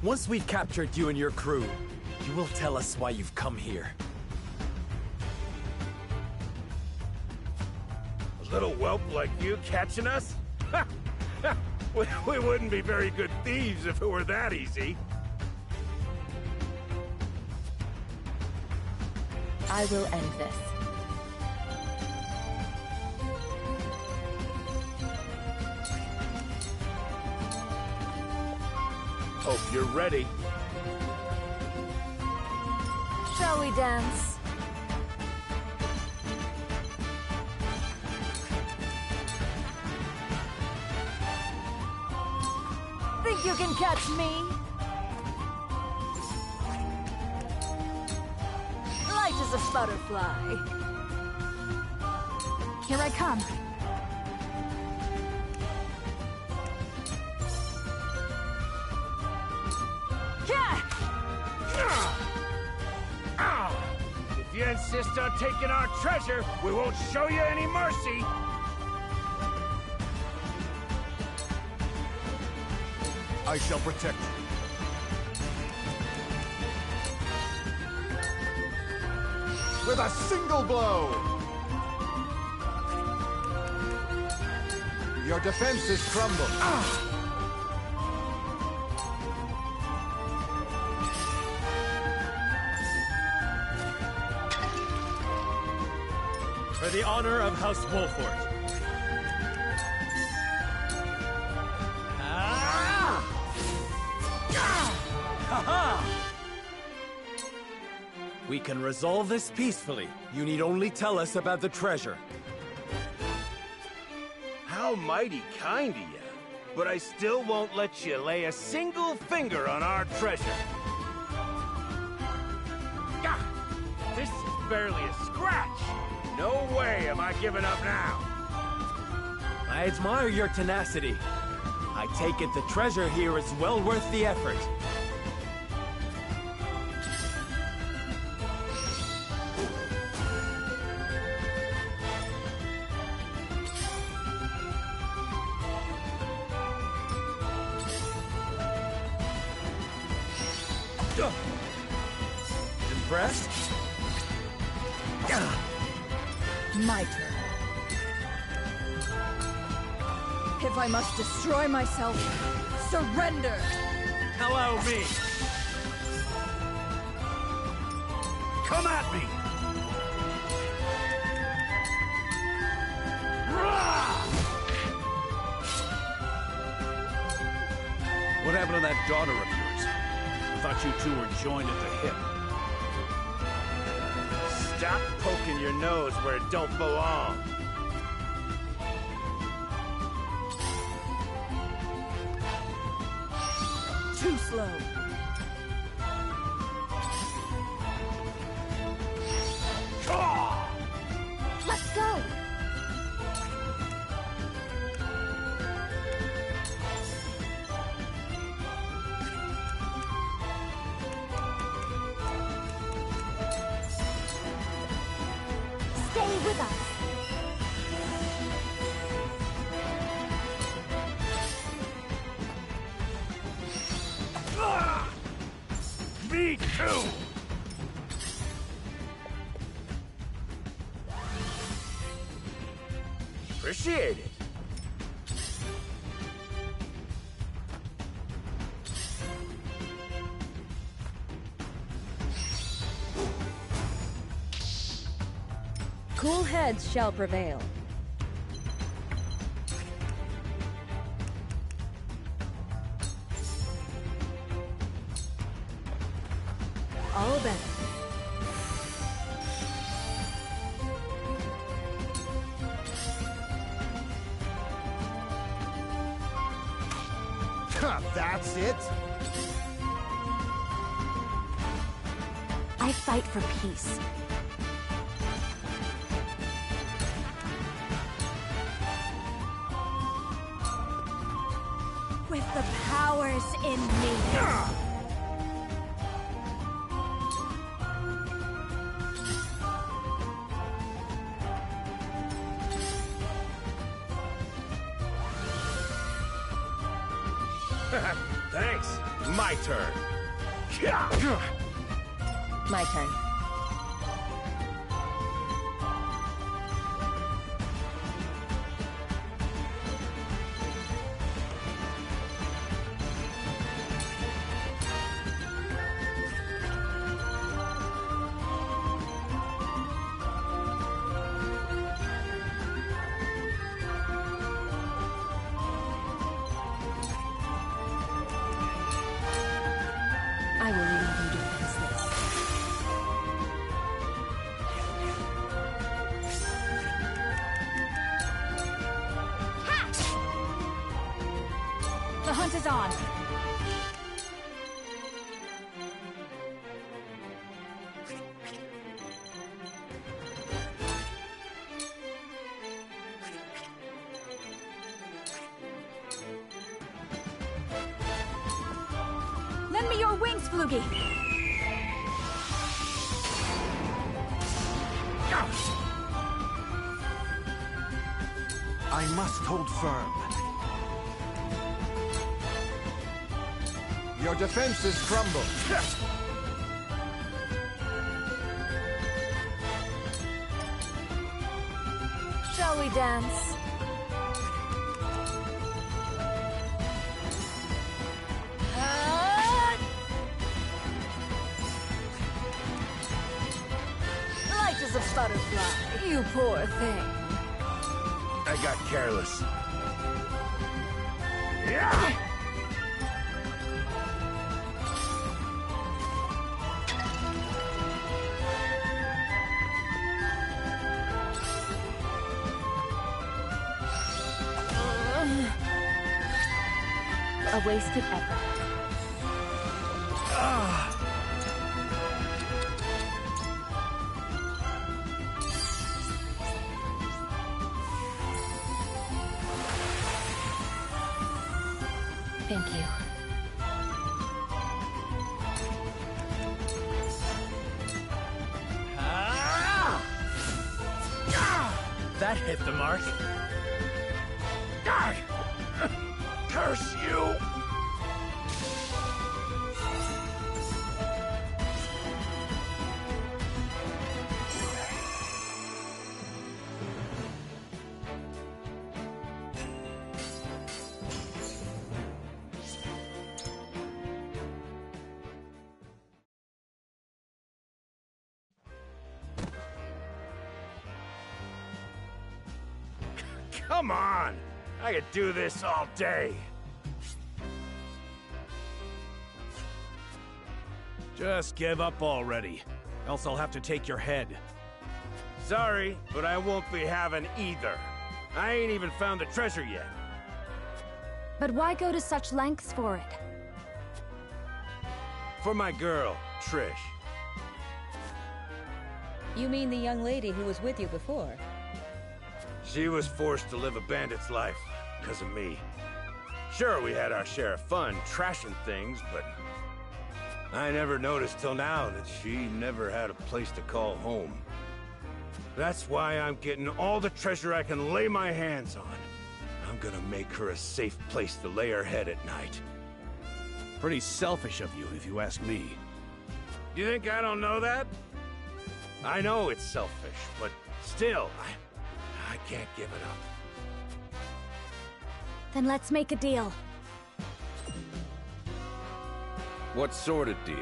Once we've captured you and your crew, you will tell us why you've come here. A little whelp like you catching us? We wouldn't be very good thieves if it were that easy. I will end this. Hope you're ready. Shall we dance? Think you can catch me? Light as a butterfly. Here I come. If you insist on taking our treasure, we won't show you any mercy. I shall protect you. With a single blow! Your defenses crumble. For the honor of House Wolfort. We can resolve this peacefully. You need only tell us about the treasure. How mighty kind of you. But I still won't let you lay a single finger on our treasure. Gah! This is barely a scratch. No way am I giving up now. I admire your tenacity. I take it the treasure here is well worth the effort. Impressed? My turn. If I must destroy myself, surrender! Allow me! Come at me! What happened to that daughter of yours? I thought you two were joined at the hip. Stop poking your nose where it don't belong. Too slow. Let's go! Stay with us. Me too! Appreciate it. Cool heads shall prevail. All better. That's it? I fight for peace. With the powers in me. Thanks. My turn. My turn. I will leave you defenseless. The hunt is on. wings, Floogie! I must hold firm. Your defenses crumble. Shall we dance? Light as a butterfly, you poor thing. I got careless. Yeah! A wasted effort. Thank you. That hit the mark. Curse you! Come on! I could do this all day. Just give up already, else I'll have to take your head. Sorry, but I won't be having either. I ain't even found the treasure yet. But why go to such lengths for it? For my girl, Trish. You mean the young lady who was with you before? She was forced to live a bandit's life because of me. Sure, we had our share of fun trashing things, but I never noticed till now that she never had a place to call home. That's why I'm getting all the treasure I can lay my hands on. I'm gonna make her a safe place to lay her head at night. Pretty selfish of you, if you ask me. You think I don't know that? I know it's selfish, but still, I can't give it up. Then let's make a deal. What sort of deal?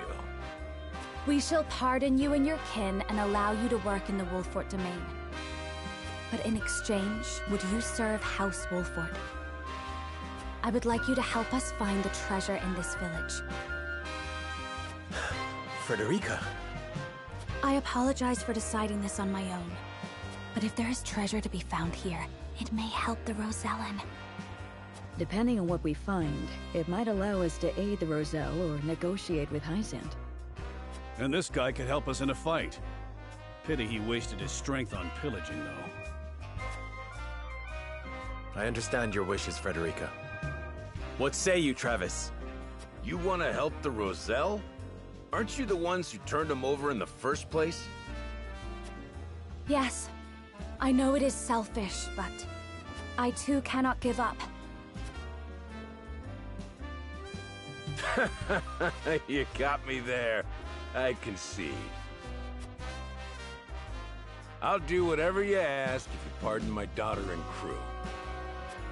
We shall pardon you and your kin and allow you to work in the Wolfort domain. But in exchange, would you serve House Wolfort? I would like you to help us find the treasure in this village. Frederica. I apologize for deciding this on my own. But if there is treasure to be found here, it may help the Rosellan. Depending on what we find, it might allow us to aid the Roselle or negotiate with Hyacinth. And this guy could help us in a fight. Pity he wasted his strength on pillaging, though. I understand your wishes, Frederica. What say you, Travis? You want to help the Roselle? Aren't you the ones who turned them over in the first place? Yes. I know it is selfish, but I too cannot give up. You got me there. I concede. I'll do whatever you ask if you pardon my daughter and crew.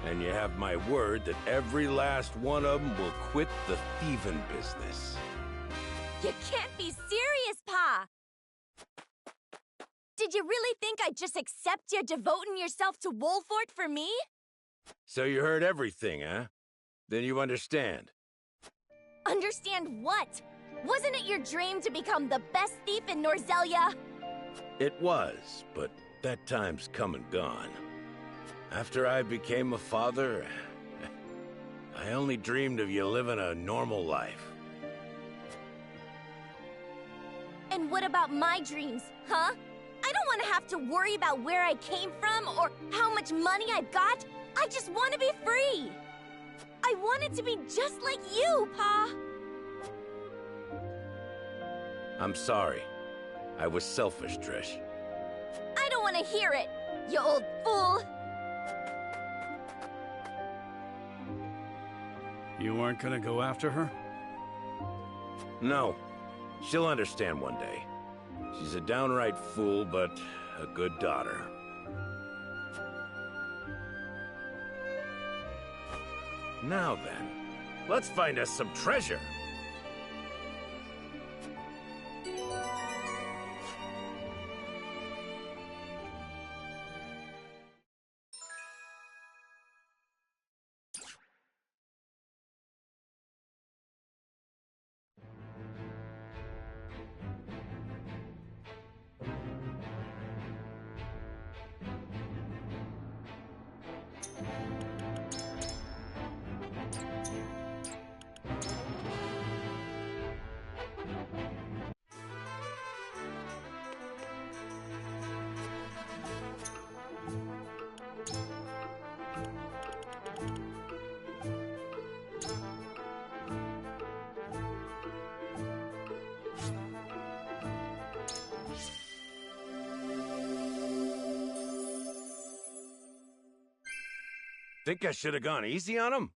And you have my word that every last one of them will quit the thieving business. You can't be serious, Pa! Did you really think I'd just accept you devoting yourself to Wolfort for me? So you heard everything, huh? Then you understand. Understand what? Wasn't it your dream to become the best thief in Norzelia? It was, but that time's come and gone. After I became a father, I only dreamed of you living a normal life. And what about my dreams, huh? I don't want to have to worry about where I came from or how much money I've got. I just want to be free. I want it to be just like you, Pa. I'm sorry. I was selfish, Trish. I don't want to hear it, you old fool! You weren't gonna go after her? No. She'll understand one day. She's a downright fool, but a good daughter. Now then, let's find us some treasure. Think I should have gone easy on him?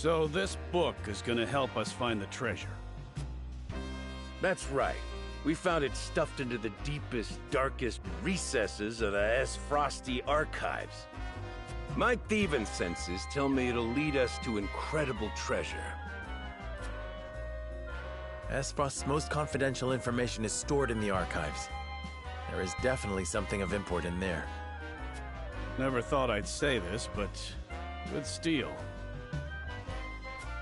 So this book is gonna help us find the treasure. That's right. We found it stuffed into the deepest, darkest recesses of the S. Frosty archives. My thieving senses tell me it'll lead us to incredible treasure. Frost's most confidential information is stored in the archives. There is definitely something of import in there. Never thought I'd say this, but good steel.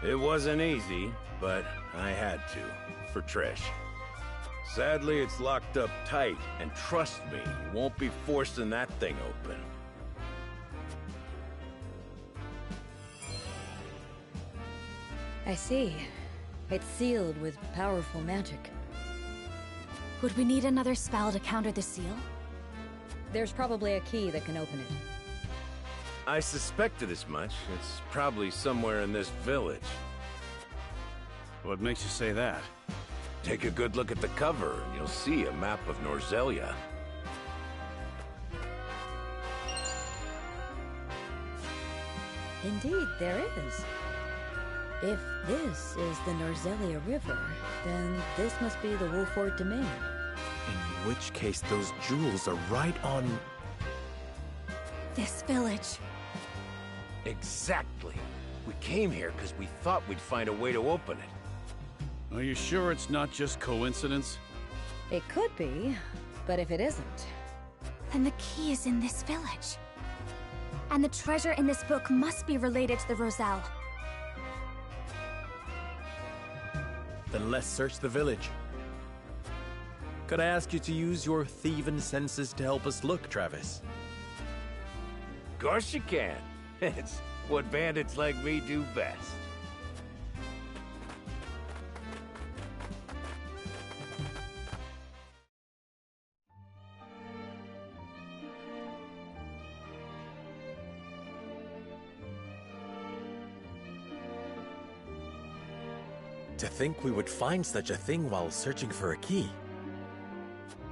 It wasn't easy, but I had to, for Trish. Sadly, it's locked up tight, and trust me, you won't be forcing that thing open. I see. It's sealed with powerful magic. Would we need another spell to counter the seal? There's probably a key that can open it. I suspected as much. It's probably somewhere in this village. What makes you say that? Take a good look at the cover, and you'll see a map of Norzelia. Indeed, there is. If this is the Norzelia River, then this must be the Wolfort Domain. In which case, those jewels are right on... this village. Exactly. We came here because we thought we'd find a way to open it. Are you sure it's not just coincidence? It could be, but if it isn't... then the key is in this village. And the treasure in this book must be related to the Roselle. Then let's search the village. Could I ask you to use your thieving senses to help us look, Travis? Of course you can. It's what bandits like me do best. To think we would find such a thing while searching for a key.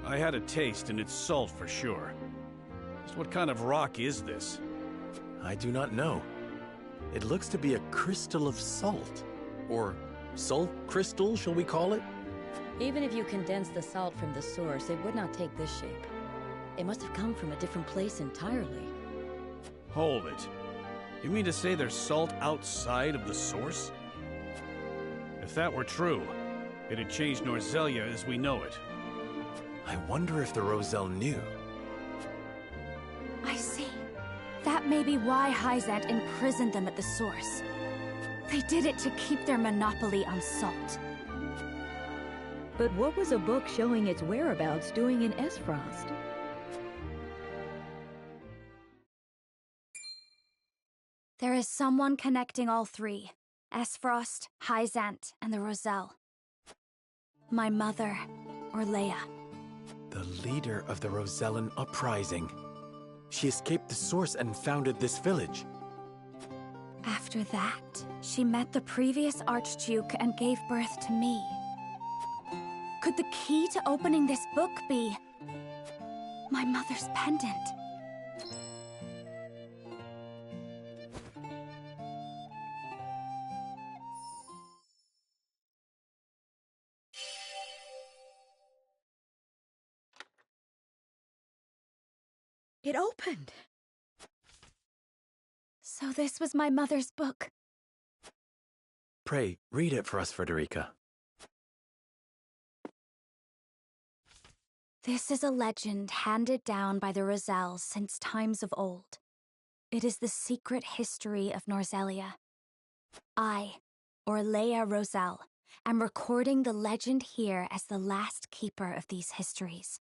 I had a taste, and it's salt for sure. Just what kind of rock is this? I do not know. It looks to be a crystal of salt. Or salt crystal, shall we call it? Even if you condense the salt from the source, it would not take this shape. It must have come from a different place entirely. Hold it. You mean to say there's salt outside of the source? If that were true, it'd change Norzelia as we know it. I wonder if the Roselle knew. I see. That may be why Hyzant imprisoned them at the source. They did it to keep their monopoly on salt. But what was a book showing its whereabouts doing in Esfrost? There is someone connecting all three. Esfrost, Hyzant, and the Roselle. My mother, Orlea. The leader of the Rosellan uprising. She escaped the source and founded this village. After that, she met the previous Archduke and gave birth to me. Could the key to opening this book be my mother's pendant? It opened. So this was my mother's book. Pray, read it for us, Frederica. This is a legend handed down by the Roselles since times of old. It is the secret history of Norzelia. I, Orlea Roselle, am recording the legend here as the last keeper of these histories.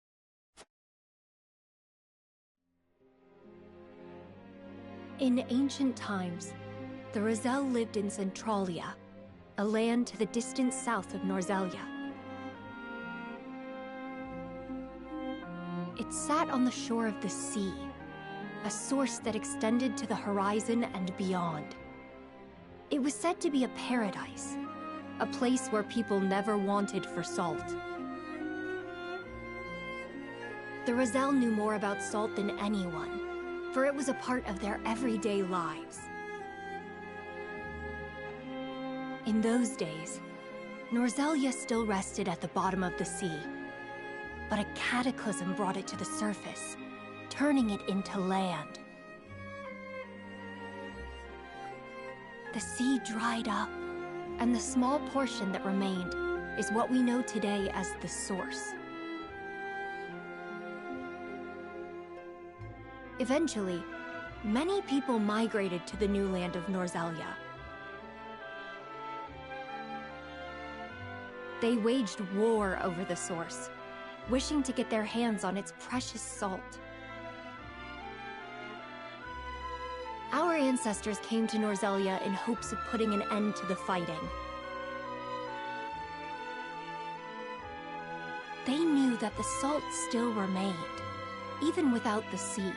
In ancient times, the Roselle lived in Centralia, a land to the distant south of Norzelia. It sat on the shore of the sea, a source that extended to the horizon and beyond. It was said to be a paradise, a place where people never wanted for salt. The Roselle knew more about salt than anyone, for it was a part of their everyday lives. In those days, Norzelia still rested at the bottom of the sea, but a cataclysm brought it to the surface, turning it into land. The sea dried up, and the small portion that remained is what we know today as the Source. Eventually, many people migrated to the new land of Norzelia. They waged war over the Source, wishing to get their hands on its precious salt. Our ancestors came to Norzelia in hopes of putting an end to the fighting. They knew that the salt still remained, even without the sea.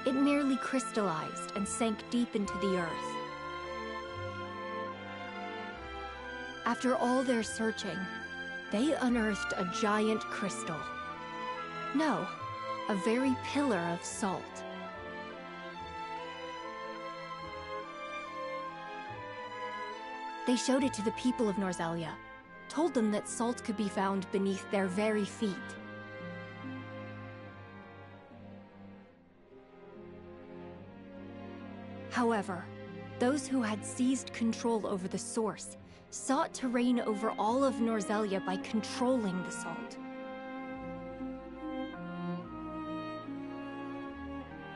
It merely crystallized and sank deep into the earth. After all their searching, they unearthed a giant crystal. No, a very pillar of salt. They showed it to the people of Norzelia, told them that salt could be found beneath their very feet. However, those who had seized control over the Source sought to reign over all of Norzelia by controlling the salt.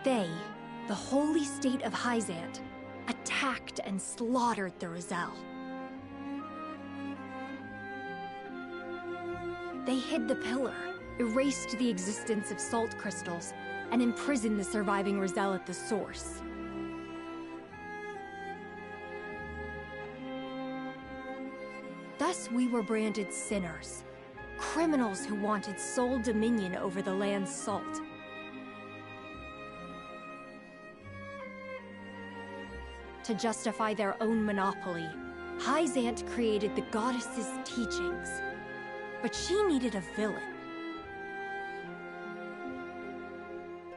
They, the holy state of Hyzant, attacked and slaughtered the Roselle. They hid the pillar, erased the existence of salt crystals, and imprisoned the surviving Roselle at the Source. Thus we were branded sinners, criminals who wanted sole dominion over the land's salt. To justify their own monopoly, Hyzant created the goddess's teachings. But she needed a villain.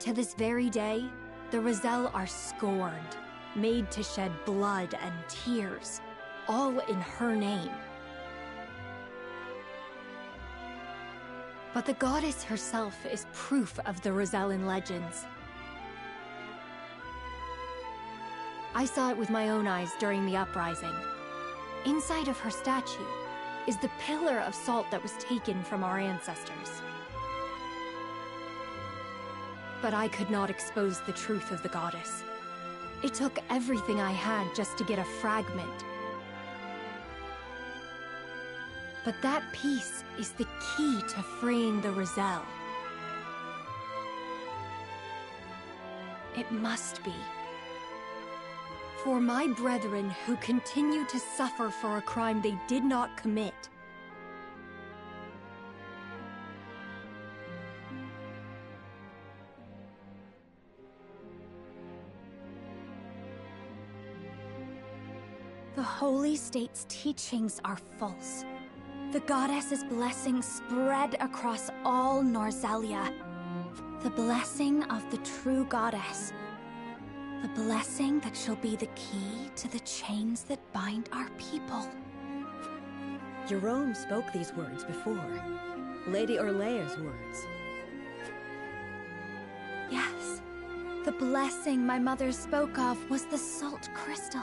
To this very day, the Roselle are scorned, made to shed blood and tears, all in her name. But the goddess herself is proof of the Rosellan legends. I saw it with my own eyes during the uprising. Inside of her statue is the pillar of salt that was taken from our ancestors. But I could not expose the truth of the goddess. It took everything I had just to get a fragment. But that piece is the key to freeing the Roselle. It must be. For my brethren who continue to suffer for a crime they did not commit. The Holy State's teachings are false. The goddess's blessing spread across all Norzelia. The blessing of the true goddess. The blessing that shall be the key to the chains that bind our people. Jerome spoke these words before. Lady Orlea's words. Yes. The blessing my mother spoke of was the salt crystal.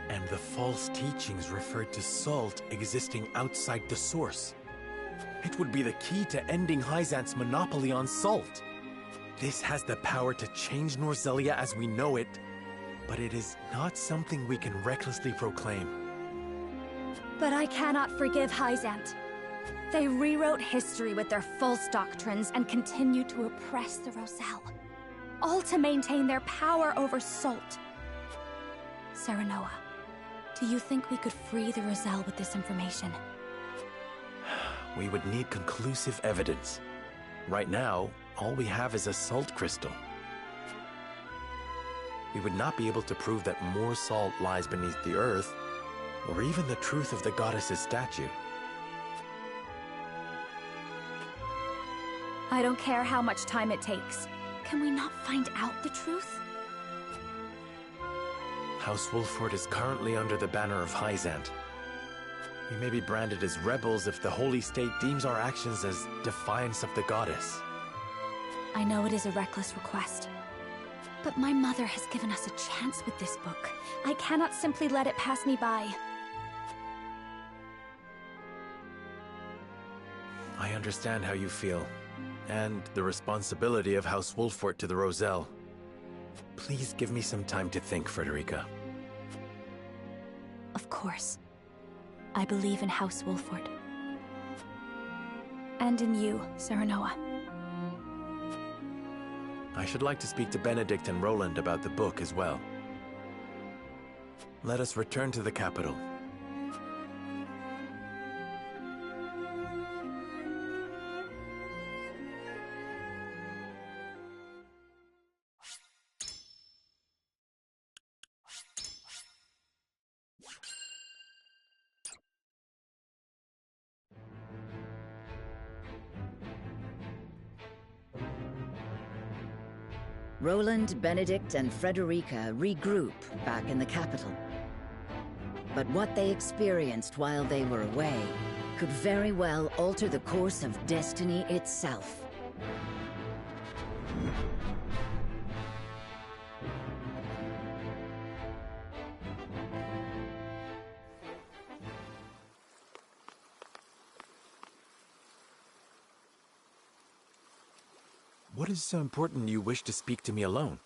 And the false teachings referred to salt existing outside the Source. It would be the key to ending Hyzant's monopoly on salt. This has the power to change Norzelia as we know it, but it is not something we can recklessly proclaim. But I cannot forgive Hyzant. They rewrote history with their false doctrines and continue to oppress the Roselle. All to maintain their power over salt. Serenoa, do you think we could free the Roselle with this information? We would need conclusive evidence. Right now, all we have is a salt crystal. We would not be able to prove that more salt lies beneath the earth, or even the truth of the goddess's statue. I don't care how much time it takes. Can we not find out the truth? House Wolford is currently under the banner of Hyzant. We may be branded as rebels if the Holy State deems our actions as defiance of the goddess. I know it is a reckless request, but my mother has given us a chance with this book. I cannot simply let it pass me by. I understand how you feel, and the responsibility of House Wolfort to the Roselle. Please give me some time to think, Frederica. Of course. I believe in House Wolford. And in you, Serenoa. I should like to speak to Benedict and Roland about the book as well. Let us return to the capital. Roland, Benedict, and Frederica regroup back in the capital. But what they experienced while they were away could very well alter the course of destiny itself. What is so important you wish to speak to me alone?